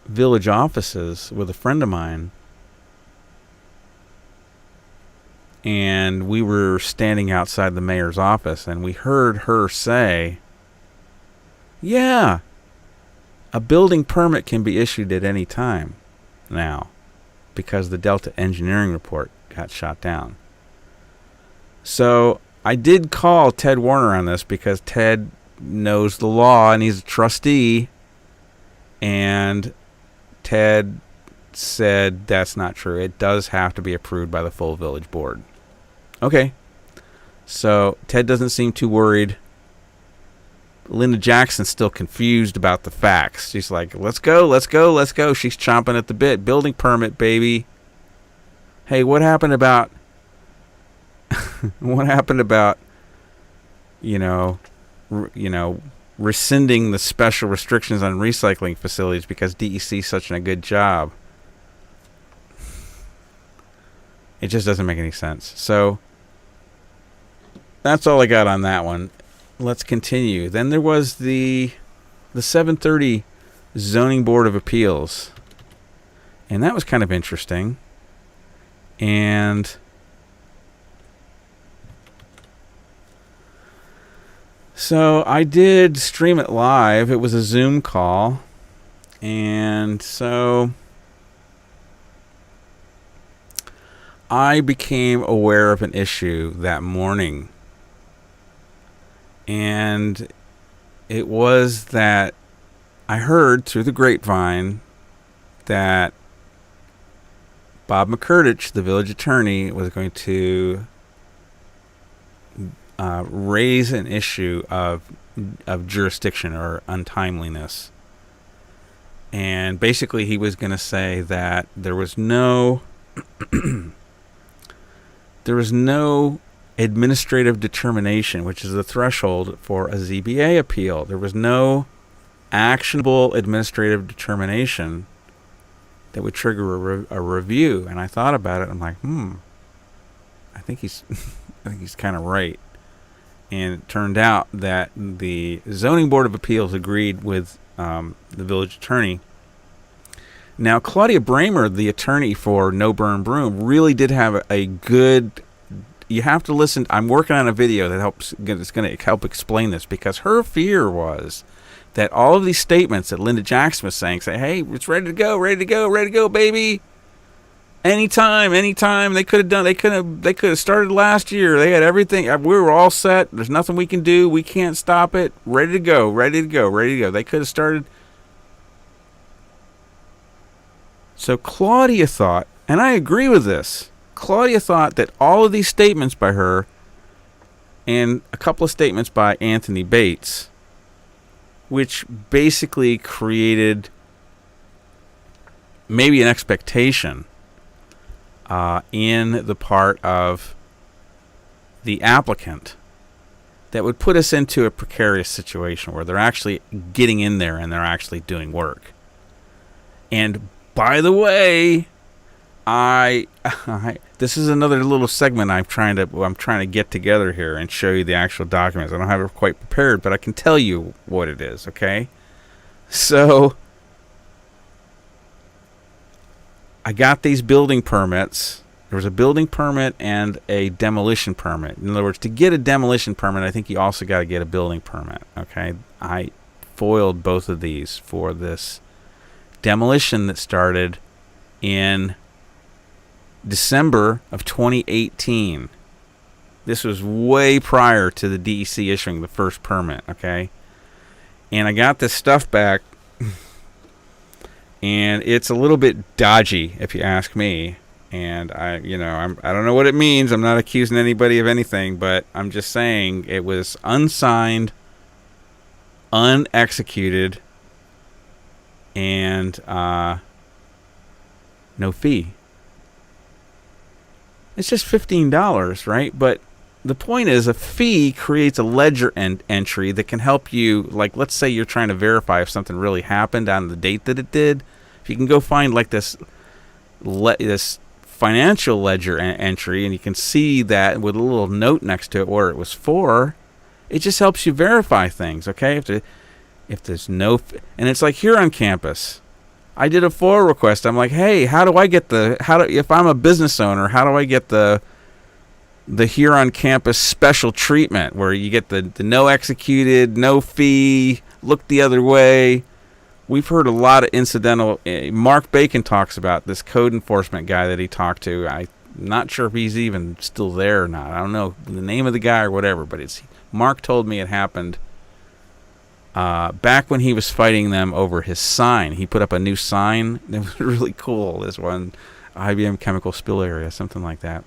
village offices with a friend of mine. And we were standing outside the mayor's office, and we heard her say, yeah, a building permit can be issued at any time now because the Delta Engineering report got shot down. So I did call Ted Warner on this because Ted knows the law and he's a trustee. And Ted said that's not true. It does have to be approved by the full village board. Okay. So Ted doesn't seem too worried. Linda Jackson's still confused about the facts. She's like, let's go. She's chomping at the bit. Building permit, baby. Hey, what happened about rescinding the special restrictions on recycling facilities because DEC is such a good job? It just doesn't make any sense. So that's all I got on that one. Let's continue. Then there was the 730 Zoning Board of Appeals. And that was kind of interesting. And so I did stream it live. It was a Zoom call. And so I became aware of an issue that morning. And it was that I heard through the grapevine that Bob McCurtich, the village attorney, was going to raise an issue of jurisdiction or untimeliness. And basically he was going to say that there was no administrative determination, which is the threshold for a ZBA appeal. There was no actionable administrative determination that would trigger a review. And I thought about it. I'm like, I think he's kind of right. And it turned out that the Zoning Board of Appeals agreed with the village attorney. Now, Claudia Bramer, the attorney for No Burn Broom, really did have a good... You have to listen. I'm working on a video that it's going to help explain this, because her fear was that all of these statements that Linda Jackson was saying, hey, it's ready to go, baby. Anytime. They could have started last year. They had everything. We were all set. There's nothing we can do. We can't stop it. Ready to go. They could have started. So Claudia thought, and I agree with this, Claudia thought that all of these statements by her and a couple of statements by Anthony Bates, which basically created maybe an expectation in the part of the applicant that would put us into a precarious situation where they're actually getting in there and they're actually doing work. And by the way, this is another little segment I'm trying to get together here and show you the actual documents. I don't have it quite prepared, but I can tell you what it is, okay? So I got these building permits There was a building permit and a demolition permit. In other words, to get a demolition permit, I think you also got to get a building permit. Okay, I foiled both of these for this demolition that started in December of 2018. This was way prior to the DEC issuing the first permit. Okay, and I got this stuff back, and it's a little bit dodgy, if you ask me. And I don't know what it means. I'm not accusing anybody of anything, but I'm just saying it was unsigned, unexecuted, and no fee. It's just $15, right? But the point is, a fee creates a ledger entry that can help you. Like, let's say you're trying to verify if something really happened on the date that it did. If you can go find like this financial ledger entry, and you can see that with a little note next to it where it was for, it just helps you verify things. Okay, if there's no, and it's like here on campus, I did a FOIA request. I'm like, hey, how do I get if I'm a business owner, how do I get the here on campus special treatment where you get the no executed, no fee, look the other way? We've heard a lot of incidental. Mark Bacon talks about this code enforcement guy that he talked to. I'm not sure if he's even still there or not. I don't know the name of the guy or whatever, but Mark told me it happened back when he was fighting them over his sign. He put up a new sign. It was really cool. This one, IBM chemical spill area, something like that.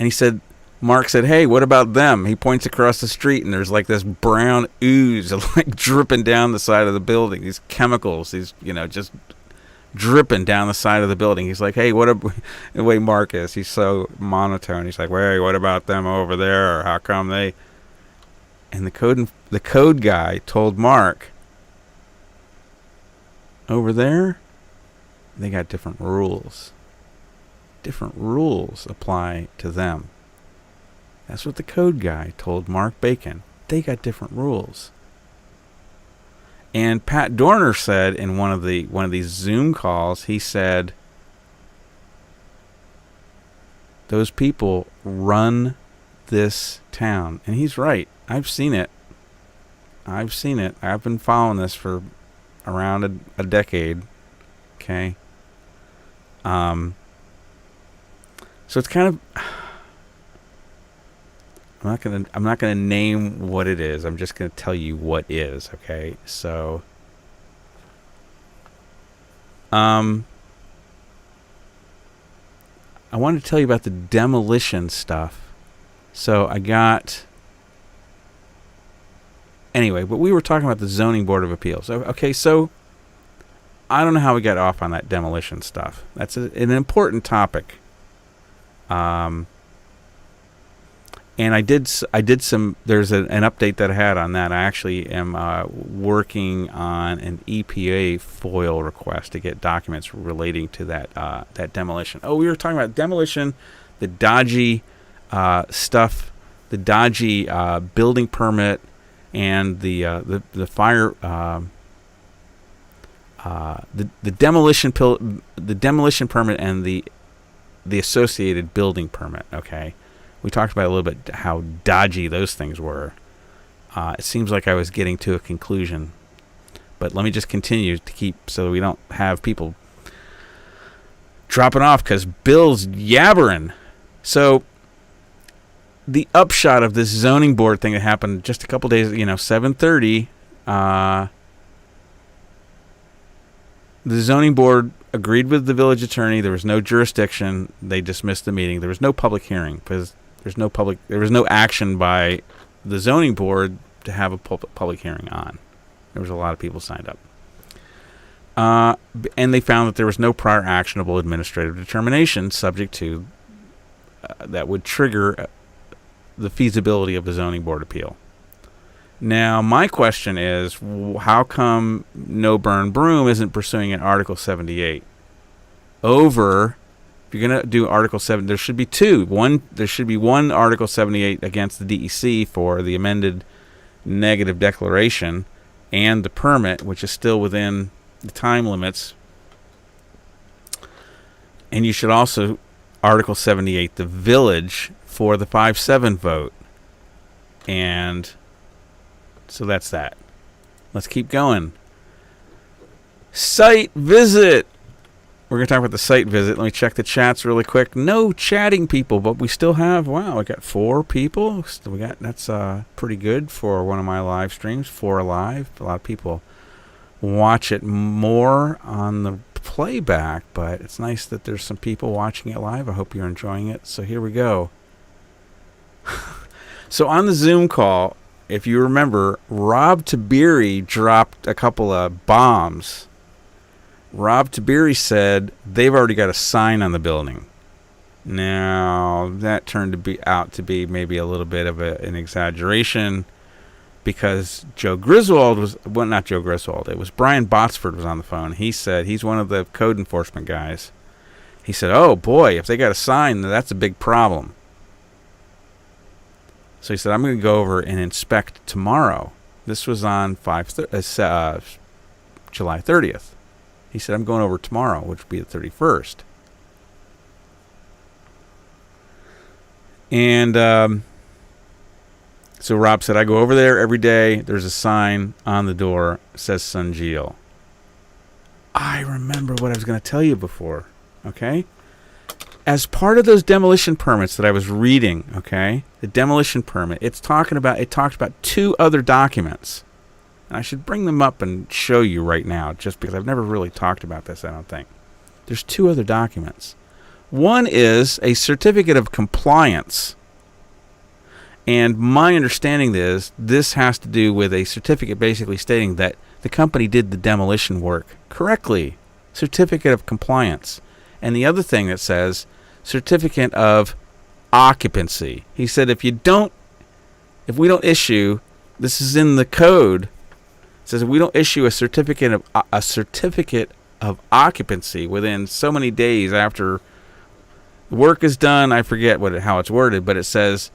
And he said, Mark said, hey, what about them? He points across the street, and there's like this brown ooze like dripping down the side of the building. These chemicals, just dripping down the side of the building. He's like, hey, the way Mark is, he's so monotone. He's like, hey, what about them over there? Or how come they? And the code guy told Mark, over there, they got different rules. Different rules apply to them. That's what the code guy told Mark Bacon. They got different rules. And Pat Dorner said in one of these Zoom calls, he said, those people run this town. And he's right. I've seen it. I've been following this for around a decade. Okay. So it's kind of, I'm not gonna name what it is. I'm just gonna tell you what is. Okay. So, I wanted to tell you about the demolition stuff. So anyway, but we were talking about the Zoning Board of Appeals. Okay, so I don't know how we got off on that demolition stuff. That's an important topic. And I did some. There's an update that I had on that. I actually am working on an EPA FOIL request to get documents relating to that demolition. Oh, we were talking about demolition, the dodgy stuff, the dodgy building permit, and the fire. The demolition permit and the associated building permit. Okay. We talked about a little bit how dodgy those things were. It seems like I was getting to a conclusion. But let me just continue to keep so we don't have people dropping off because Bill's yabbering. So the upshot of this zoning board thing that happened just a couple days, 7:30, the zoning board agreed with the village attorney. There was no jurisdiction. They dismissed the meeting. There was no public hearing because there was no action by the zoning board to have a public hearing on. There was a lot of people signed up. And they found that there was no prior actionable administrative determination subject to that would trigger the feasibility of the zoning board appeal. Now, my question is, how come No Burn Broom isn't pursuing an Article 78 over? If you're going to do Article 7, there should be two. There should be one Article 78 against the DEC for the amended negative declaration and the permit, which is still within the time limits. And you should also, Article 78, the village for the 5-7 vote. And so that's that. Let's keep going. Site visit. We're going to talk about the site visit. Let me check the chats really quick. No chatting people, but we still have, wow, I got 4 people. That's pretty good for one of my live streams. 4 live. A lot of people watch it more on the playback, but it's nice that there's some people watching it live. I hope you're enjoying it. So here we go. So on the Zoom call, if you remember, Rob Tabiri dropped a couple of bombs. Rob Tabiri said they've already got a sign on the building. Now, that turned out to be maybe a little bit of an exaggeration, because Joe Griswold was, well, not Joe Griswold, it was Brian Botsford was on the phone. He said, he's one of the code enforcement guys. He said, oh boy, if they got a sign, that's a big problem. So he said, I'm going to go over and inspect tomorrow. This was on July 30th. He said, I'm going over tomorrow, which would be the 31st. And so Rob said, I go over there every day. There's a sign on the door that says Sunjeel. I remember what I was going to tell you before, okay? As part of those demolition permits that I was reading, okay, the demolition permit, it talked about 2 other documents. And I should bring them up and show you right now, just because I've never really talked about this, I don't think. There's 2 other documents. One is a certificate of compliance. And my understanding is this has to do with a certificate basically stating that the company did the demolition work correctly. Certificate of compliance. And the other thing that says certificate of occupancy. He said if we don't issue, this is in the code, it says if we don't issue a certificate of occupancy within so many days after the work is done, I forget how it's worded, but it says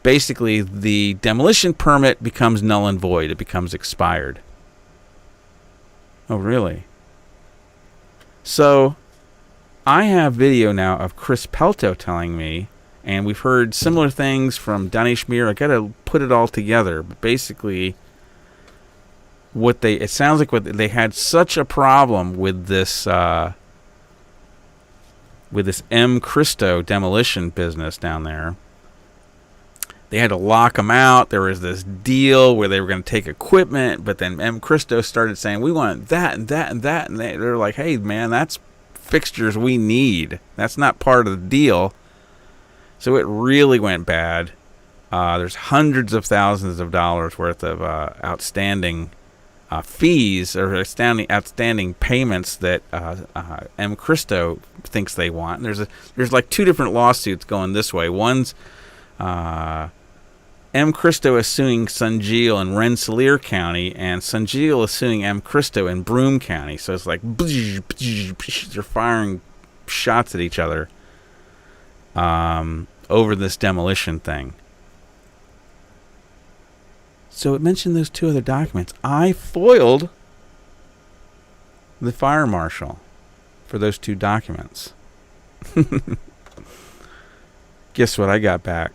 basically the demolition permit becomes null and void. It becomes expired. Oh, really? So I have video now of Chris Pelto telling me, and we've heard similar things from Danny Schmier. I got to put it all together. But basically, it sounds like they had such a problem with this M. Christo demolition business down there. They had to lock them out. There was this deal where they were going to take equipment, but then M. Christo started saying, we want that and that and that. And they're like, hey, man, that's fixtures we need. That's not part of the deal. So it really went bad. There's hundreds of thousands of dollars worth of outstanding fees or outstanding payments that M. Christo thinks they want. And there's like 2 different lawsuits going this way. One's M. Christo is suing Sunjeel in Rensselaer County, and Sunjeel is suing M. Christo in Broome County. So it's like they're firing shots at each other over this demolition thing. So it mentioned those 2 other documents. I foiled the fire marshal for those 2 documents. Guess what I got back?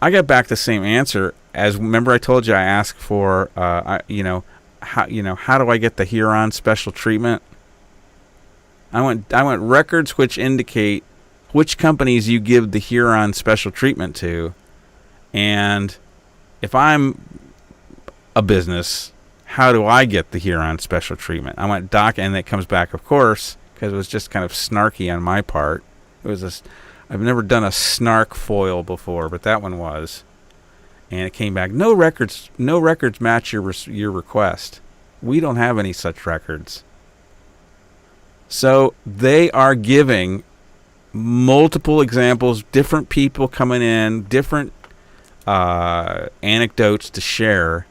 I got back the same answer as, remember I told you I asked for how do I get the Huron special treatment? I went records which indicate which companies you give the Huron special treatment to, and if I'm a business, how do I get the Huron special treatment? I went and it comes back, of course, because it was just kind of snarky on my part. It was I've never done a snark foil before, but that one was. And it came back, no records match your request. We don't have any such records. So they are giving multiple examples, different people coming in, different anecdotes to share.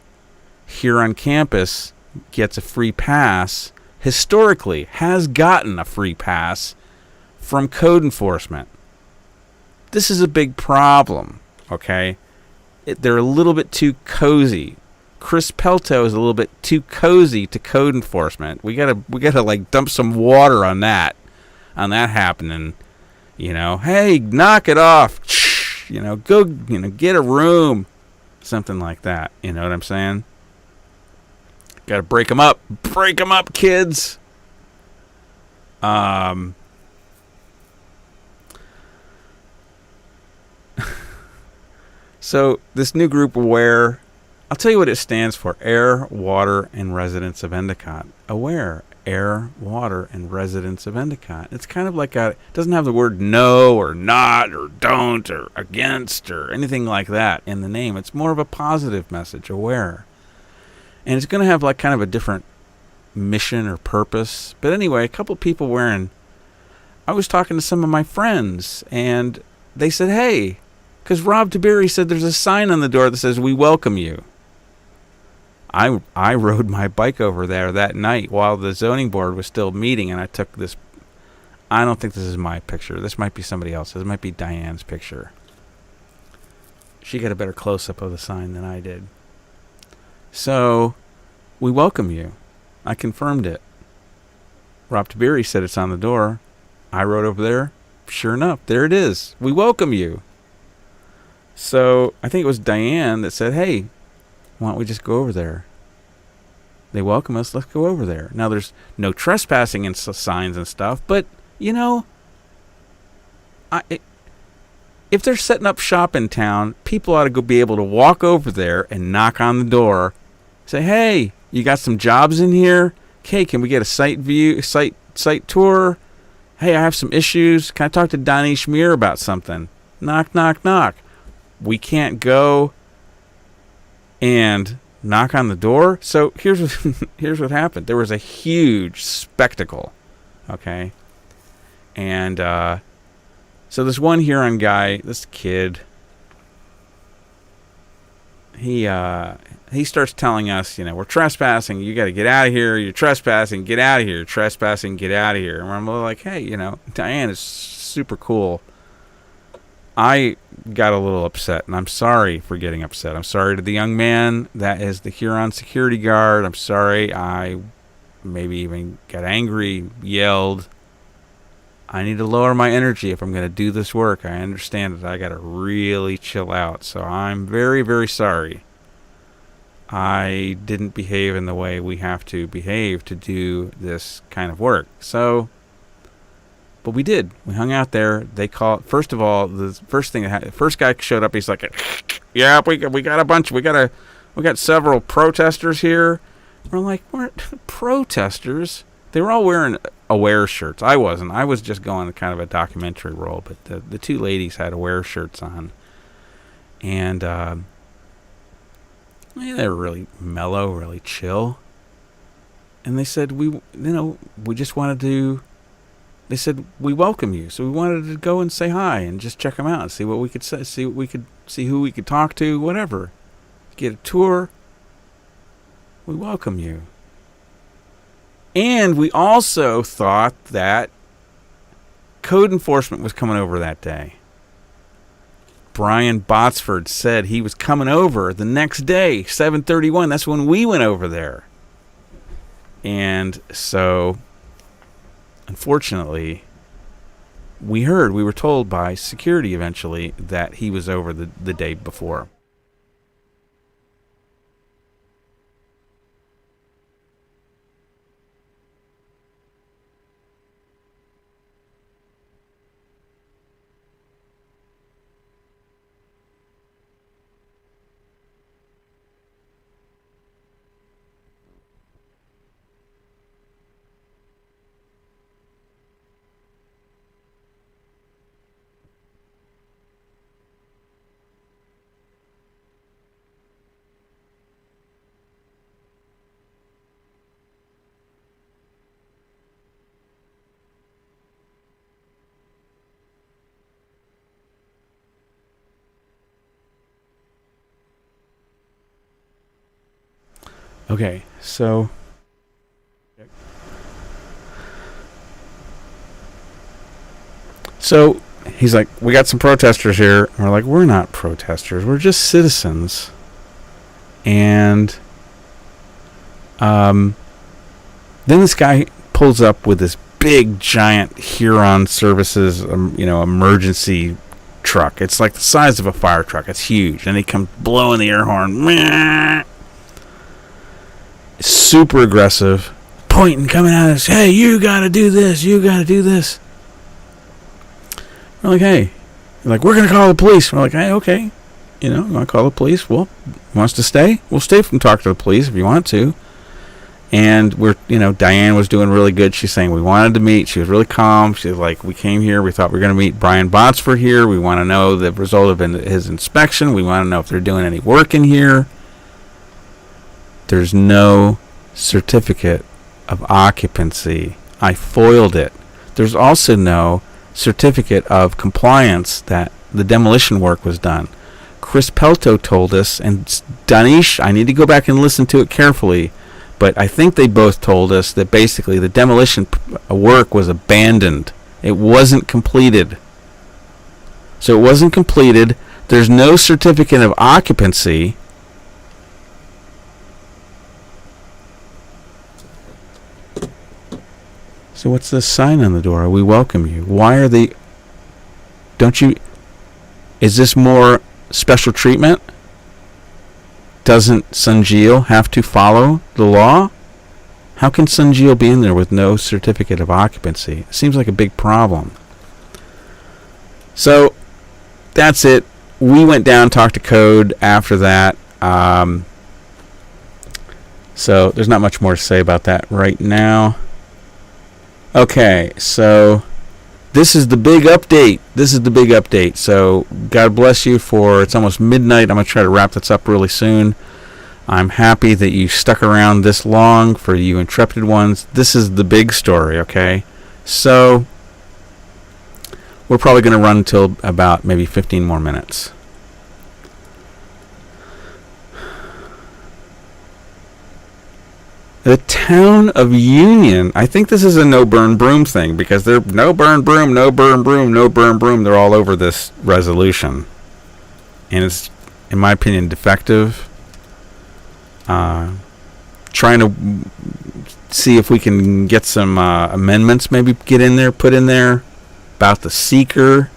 Here on campus gets a free pass, historically has gotten a free pass from code enforcement. This is a big problem, okay? They're a little bit too cozy. Chris Pelto is a little bit too cozy to code enforcement. We gotta like dump some water on that. on that happening. Hey, knock it off. Go, get a room. Something like that. You know what I'm saying? Got to break them up. Break them up, kids. So this new group, AWARE, I'll tell you what it stands for. Air, Water, and Residents of Endicott. AWARE. Air, Water, and Residents of Endicott. It's kind of like it doesn't have the word no or not or don't or against or anything like that in the name. It's more of a positive message, AWARE. And it's going to have like kind of a different mission or purpose. But anyway, a couple people I was talking to some of my friends, and they said, hey, because Rob Tiberi said there's a sign on the door that says, we welcome you. I rode my bike over there that night while the zoning board was still meeting, and I took this. I don't think this is my picture. This might be somebody else's. This might be Diane's picture. She got a better close-up of the sign than I did. So, we welcome you. I confirmed it. Rob Tiberi said it's on the door. I rode over there. Sure enough, there it is. We welcome you. So, I think it was Diane that said, hey, why don't we just go over there? They welcome us. Let's go over there. Now, there's no trespassing and signs and stuff, but, if they're setting up shop in town, people ought to be able to walk over there and knock on the door. Say, hey, you got some jobs in here? Okay, can we get a site tour? Hey, I have some issues. Can I talk to Donnie Schmier about something? Knock, knock, knock. We can't go and knock on the door. So here's what happened. There was a huge spectacle. Okay. And so this one Huron guy, this kid, he starts telling us, we're trespassing. You got to get out of here. You're trespassing. Get out of here. Trespassing. Get out of here. And I'm like, hey, Diane is super cool. I got a little upset, and I'm sorry for getting upset. I'm sorry to the young man that is the Huron security guard. I'm sorry. I maybe even got angry, yelled. I need to lower my energy if I'm going to do this work. I understand that I got to really chill out. So I'm very, very sorry. I didn't behave in the way we have to behave to do this kind of work. But we did. We hung out there. They called. First of all, the first guy showed up. He's like, "Yeah, we got a bunch. We got several protesters here." We're like, "We're protesters." They were all wearing AWARE shirts. I wasn't. I was just going kind of a documentary role. But the two ladies had AWARE shirts on, and they were really mellow, really chill. And they said, we just wanted to. They said, we welcome you. So we wanted to go and say hi and just check them out and see what we could say, see who we could talk to, whatever. Get a tour. We welcome you. And we also thought that code enforcement was coming over that day. Brian Botsford said he was coming over the next day, 7:31. That's when we went over there. And so, unfortunately, we were told by security eventually that he was over the day before. Okay, so he's like, we got some protesters here. And we're like, we're not protesters. We're just citizens. And then this guy pulls up with this big, giant Huron Services, emergency truck. It's like the size of a fire truck. It's huge. And he comes blowing the air horn. Meh. Super aggressive. Pointing, coming at us. Hey, you got to do this. You got to do this. We're like, hey. They're like, we're going to call the police. We're like, hey, okay. You want to call the police? Well, wants to stay? We'll stay and talk to the police if you want to. And Diane was doing really good. She's saying we wanted to meet. She was really calm. She was like, we came here. We thought we were going to meet Brian Botsford here. We want to know the result of his inspection. We want to know if they're doing any work in here. There's no certificate of occupancy. I foiled it. There's also no certificate of compliance that the demolition work was done. Chris Pelto told us, and Danish, I need to go back and listen to it carefully, but I think they both told us that basically the demolition work was abandoned. It wasn't completed. So it wasn't completed. There's no certificate of occupancy. So what's this sign on the door? We welcome you. Why are they... Is this more special treatment? Doesn't Sunjeel have to follow the law? How can Sunjeel be in there with no certificate of occupancy? It seems like a big problem. So, that's it. We went down, talked to Code after that. So, there's not much more to say about that right now. Okay, so this is the big update. So God bless you it's almost midnight. I'm going to try to wrap this up really soon. I'm happy that you stuck around this long, for you intrepid ones. This is the big story, okay? So we're probably going to run until about maybe 15 more minutes. The town of Union, I think this is a no burn broom thing, because they're no burn broom, no burn broom, no burn broom. They're all over this resolution. And it's, in my opinion, defective. Trying to see if we can get some amendments, maybe put in there about the seeker.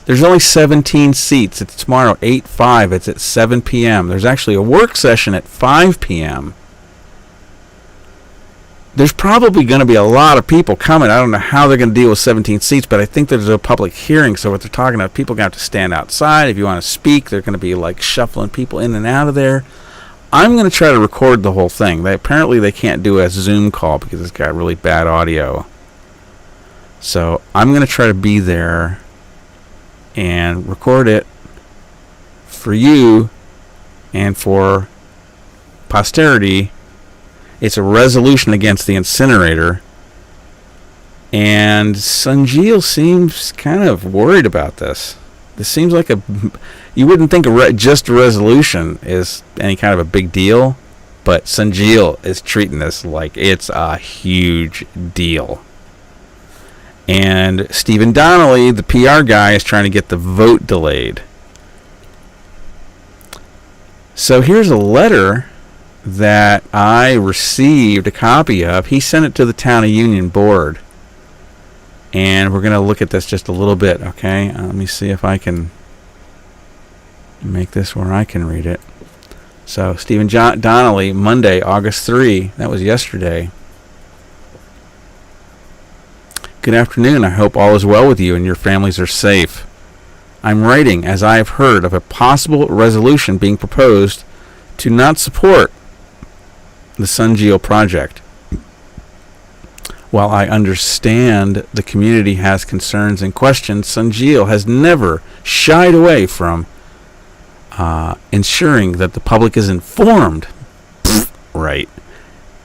There's only 17 seats. It's tomorrow, 8/5. It's at 7 p.m. There's actually a work session at 5 p.m. There's probably going to be a lot of people coming. I don't know how they're going to deal with 17 seats, but I think there's a public hearing. So what they're talking about, people are going to have to stand outside. If you want to speak, they're going to be like shuffling people in and out of there. I'm going to try to record the whole thing. Apparently they can't do a Zoom call because it's got really bad audio. So I'm going to try to be there and record it for you and for posterity. It's a resolution against the incinerator, and Sunjeel seems kind of worried about this. This seems like you wouldn't think just a resolution is any kind of a big deal, but Sunjeel is treating this like it's a huge deal. And Stephen Donnelly, the PR guy, is trying to get the vote delayed. So here's a letter that I received a copy of. He sent it to the Town of Union board. And we're going to look at this just a little bit, okay? Let me see if I can make this where I can read it. So, Stephen Donnelly, Monday, August 3. That was yesterday. Good afternoon. I hope all is well with you and your families are safe. I'm writing as I have heard of a possible resolution being proposed to not support the Sunjeel project. While I understand the community has concerns and questions, Sunjeel has never shied away from ensuring that the public is informed, right,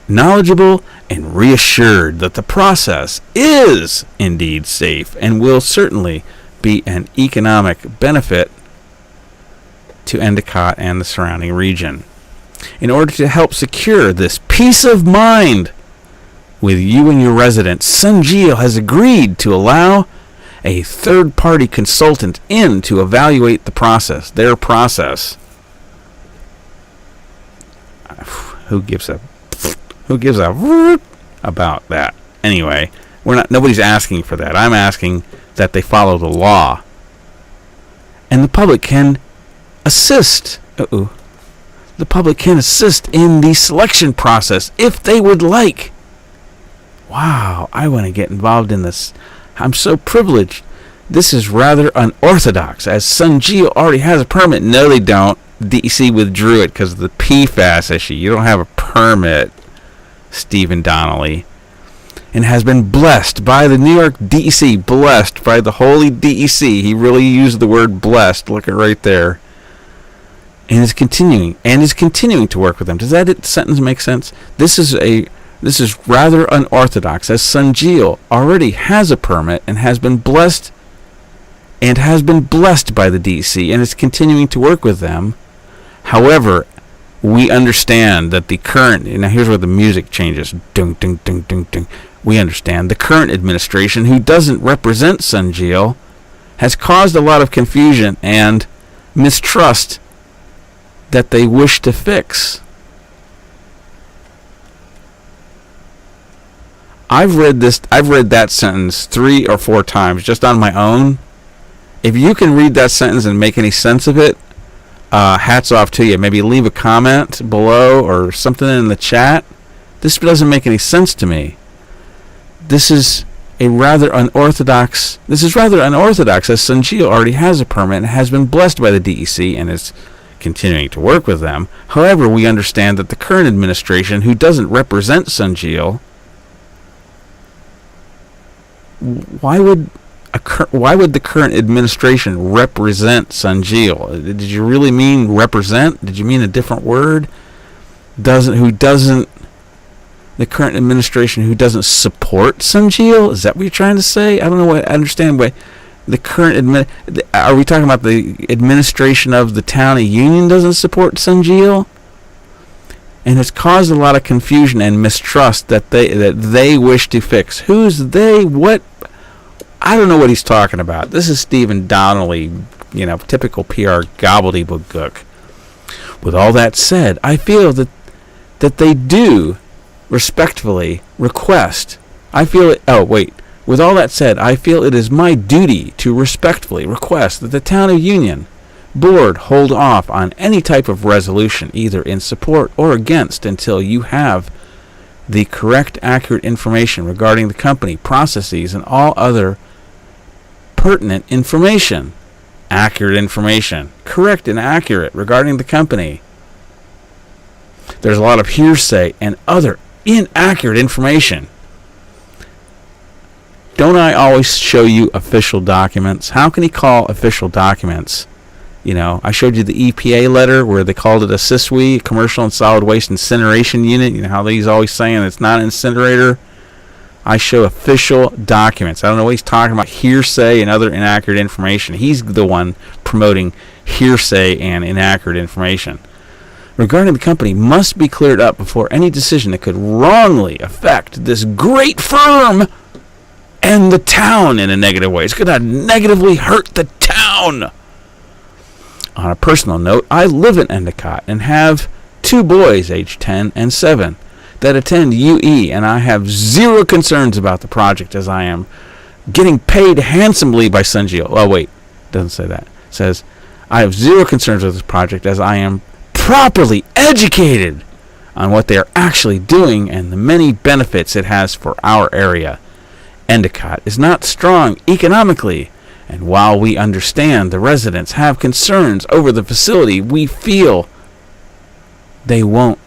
knowledgeable, and reassured that the process is indeed safe and will certainly be an economic benefit to Endicott and the surrounding region. In order to help secure this peace of mind with you and your residents, Sunjeel has agreed to allow a third-party consultant in to evaluate the process, their process. Who gives a about that? Anyway, Nobody's asking for that. I'm asking that they follow the law. And the public can assist. The public can assist in the selection process if they would like. Wow, I want to get involved in this. I'm so privileged. This is rather unorthodox, as Sunjeel already has a permit. No, they don't. DEC withdrew it because of the PFAS issue. You don't have a permit, Stephen Donnelly. And has been blessed by the New York DEC, blessed by the holy DEC. He really used the word blessed. Look at right there. And is continuing to work with them. Does that sentence make sense? This is rather unorthodox, as Sunjeel already has a permit and has been blessed by the DEC and is continuing to work with them. However, we understand that the current, now here's where the music changes. Ding, ding, ding, ding, ding. We understand the current administration, who doesn't represent Sunjeel, has caused a lot of confusion and mistrust that they wish to fix. I've read that sentence 3 or 4 times just on my own. If you can read that sentence and make any sense of it, hats off to you. Maybe leave a comment below or something in the chat. This doesn't make any sense to me. This is rather unorthodox, as Sunjeel already has a permit and has been blessed by the DEC and is continuing to work with them. However, we understand that the current administration, who doesn't represent Sunjeel, why would the current administration represent Sunjeel? Did you really mean represent? Did you mean a different word? The current administration who doesn't support Sunjeel? Is that what you're trying to say? I don't know what I understand. Why the current are we talking about the administration of the town of Union doesn't support Sunjeel? And it's caused a lot of confusion and mistrust that they wish to fix. Who's they? What? I don't know what he's talking about. This is Stephen Donnelly, typical PR gobbledygook. With all that said, I feel that they do respectfully request. With all that said, I feel it is my duty to respectfully request that the Town of Union Board hold off on any type of resolution, either in support or against, until you have the correct, accurate information regarding the company, processes, and all other pertinent information. Accurate information. Correct and accurate regarding the company. There's a lot of hearsay and other inaccurate information. Don't I always show you official documents? How can he call official documents? I showed you the EPA letter where they called it a CISWE, Commercial and Solid Waste Incineration Unit. How he's always saying it's not an incinerator. I show official documents. I don't know what he's talking about, hearsay and other inaccurate information. He's the one promoting hearsay and inaccurate information. Regarding the company must be cleared up before any decision that could wrongly affect this great firm and the town in a negative way. It's going to negatively hurt the town. On a personal note, I live in Endicott and have 2 boys, aged 10 and 7, that attend UE, and I have zero concerns about the project, as I am getting paid handsomely by Sunjeel. Oh, wait, doesn't say that. It says, I have zero concerns with this project, as I am properly educated on what they are actually doing and the many benefits it has for our area. Endicott is not strong economically, and while we understand the residents have concerns over the facility, we feel they won't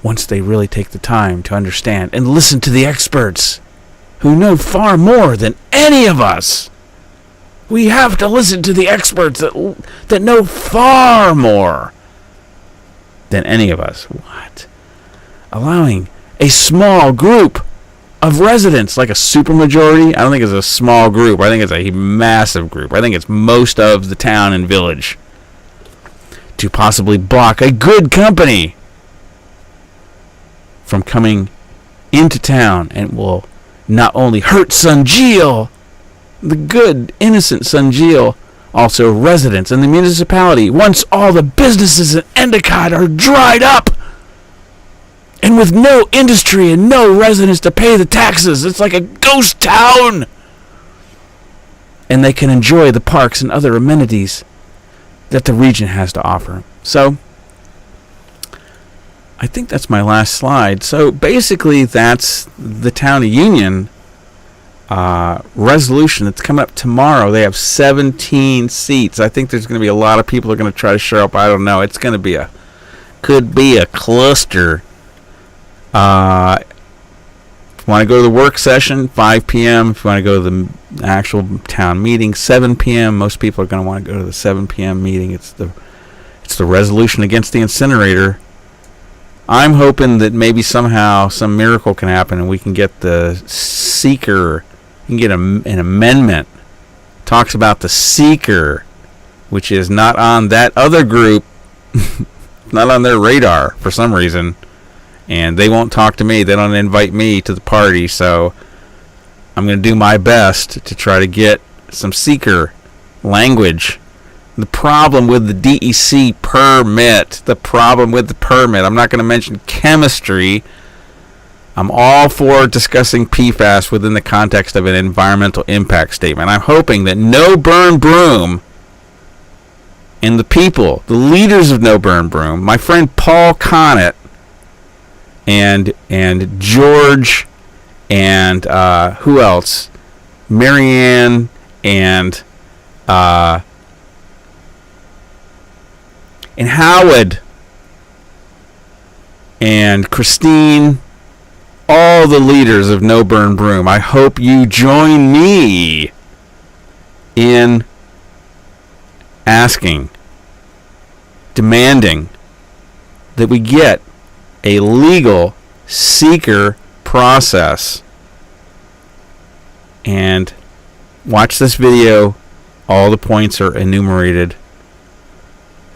once they really take the time to understand and listen to the experts who know far more than any of us. We have to listen to the experts that know far more than any of us. What? Allowing a small group of residents, like a supermajority, I don't think it's a small group. I think it's a massive group. I think it's most of the town and village, to possibly block a good company from coming into town, and will not only hurt Sunjeel, the good, innocent Sunjeel, also residents in the municipality, once all the businesses in Endicott are dried up and with no industry and no residents to pay the taxes. It's like a ghost town. And they can enjoy the parks and other amenities that the region has to offer. So, I think that's my last slide. So, basically, that's the town of Union resolution that's coming up tomorrow. They have 17 seats. I think there's going to be a lot of people who are going to try to show up. I don't know. It's going to be could be a cluster. If you want to go to the work session, 5 p.m. If you want to go to the actual town meeting, 7 p.m. Most people are going to want to go to the 7 p.m. meeting. It's the resolution against the incinerator. I'm hoping that maybe somehow some miracle can happen and we can get the seeker, you can get an amendment. Talks about the seeker, which is not on that other group, not on their radar for some reason. And they won't talk to me. They don't invite me to the party. So I'm going to do my best to try to get some seeker language. The problem with the DEC permit, I'm not going to mention chemistry. I'm all for discussing PFAS within the context of an environmental impact statement. I'm hoping that No Burn Broom and the people, the leaders of No Burn Broom, my friend Paul Connett, and George, and who else? Marianne, and Howard, and Christine, all the leaders of No Burn Broom. I hope you join me in asking, demanding that we get a legal seeker process. And watch this video. All the points are enumerated.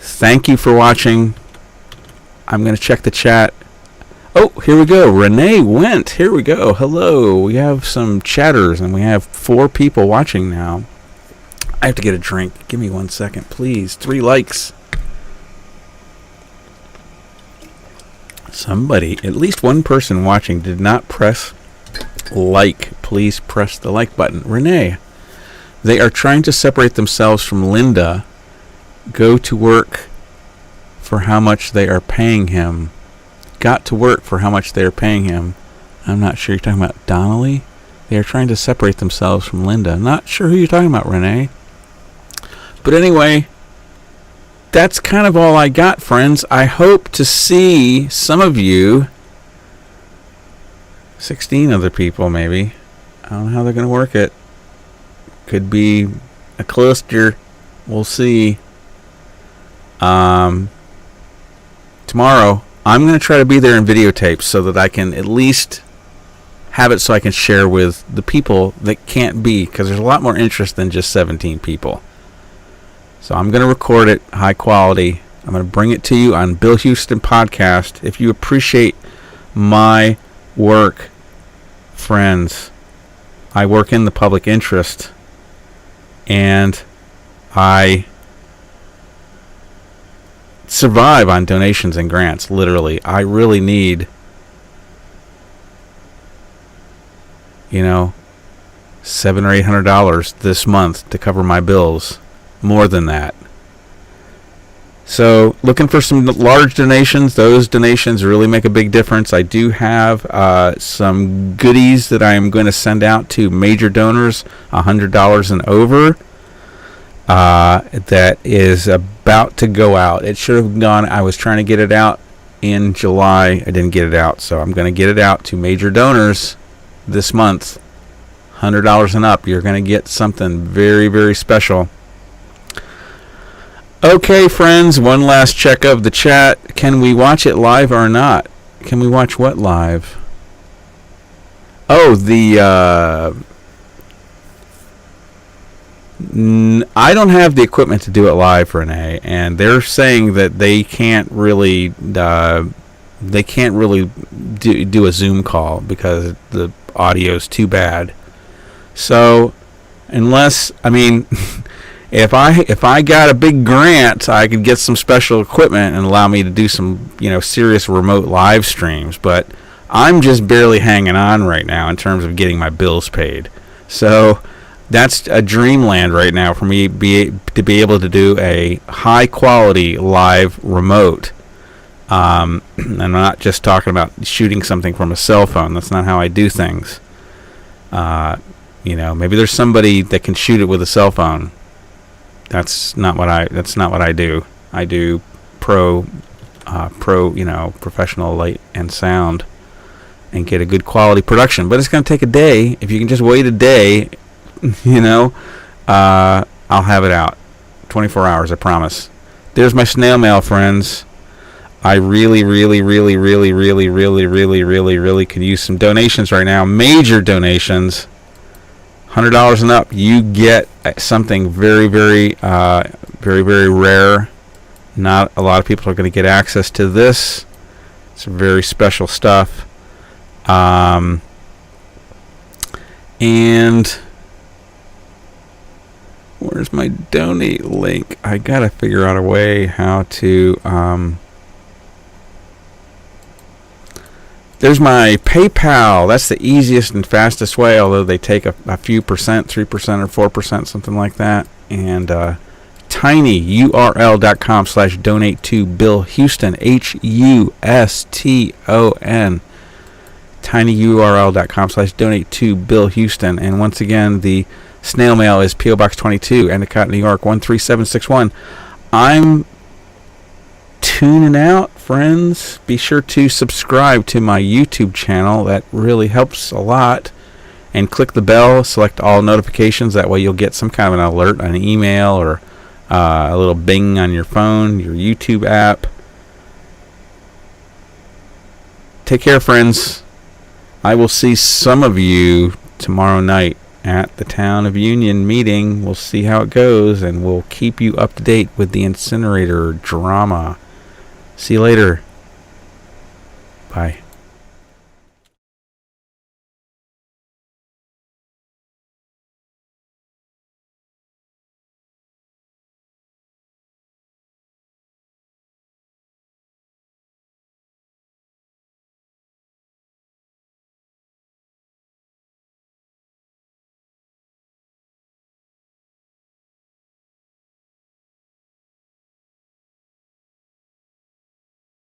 Thank you for watching. I'm going to check the chat. Oh, here we go. Renee went. Here we go. Hello. We have some chatters and we have 4 people watching now. I have to get a drink. Give me 1 second, please. 3 likes. Somebody, at least one person watching, did not press like. Please press the like button. Renee, they are trying to separate themselves from Linda. Go to work for how much they are paying him. Got to work for how much they are paying him. I'm not sure you're talking about Donnelly. They are trying to separate themselves from Linda. Not sure who you're talking about, Renee. But anyway, that's kind of all I got, friends. I hope to see some of you. 16 other people, maybe. I don't know how they're going to work it. Could be a cluster. We'll see. Tomorrow, I'm going to try to be there in videotape so that I can at least have it so I can share with the people that can't be, because there's a lot more interest than just 17 people. So I'm going to record it high quality. I'm going to bring it to you on Bill Huston Podcast. If you appreciate my work, friends, I work in the public interest, and I survive on donations and grants, literally. I really need, $700 or $800 this month to cover my bills. More than that. So, looking for some large donations. Those donations really make a big difference. I do have some goodies that I am going to send out to major donors, $100 and over. That is about to go out. It should have gone. I was trying to get it out in July. I didn't get it out, so I'm going to get it out to major donors this month. $100 and up. You're going to get something very, very special. Okay, friends, one last check of the chat. Can we watch it live or not? Can we watch what live? Oh, I don't have the equipment to do it live, Renee, and they're saying that they can't really do a Zoom call because the audio is too bad. So, unless, if I got a big grant, I could get some special equipment and allow me to do some, serious remote live streams. But I'm just barely hanging on right now in terms of getting my bills paid. So that's a dreamland right now for me to be able to do a high quality live remote. I'm not just talking about shooting something from a cell phone. That's not how I do things. Maybe there's somebody that can shoot it with a cell phone. That's not what I do. I do professional light and sound and get a good quality production. But it's going to take a day. If you can just wait a day, I'll have it out. 24 hours, I promise. There's my snail mail, friends. I really, really, really, really, really, really, really, really, really could use some donations right now. Major donations. $100 and up, you get something very, very, very, very rare. Not a lot of people are going to get access to this. It's very special stuff. And where's my donate link? I got to figure out a way how to... There's my PayPal. That's the easiest and fastest way, although they take a few percent, 3% or 4%, something like that. And tinyurl.com/donate to Bill Huston, Huston. tinyurl.com/donate to Bill Huston. And once again, the snail mail is P.O. Box 22, Endicott, New York, 13761. I'm tuning out, friends. Be sure to subscribe to my YouTube channel. That really helps a lot. And click the bell, select all notifications. That way you'll get some kind of an alert, an email, or a little bing on your phone, your YouTube app. Take care, friends. I will see some of you tomorrow night at the Town of Union meeting. We'll see how it goes, and we'll keep you up to date with the incinerator drama. See you later. Bye.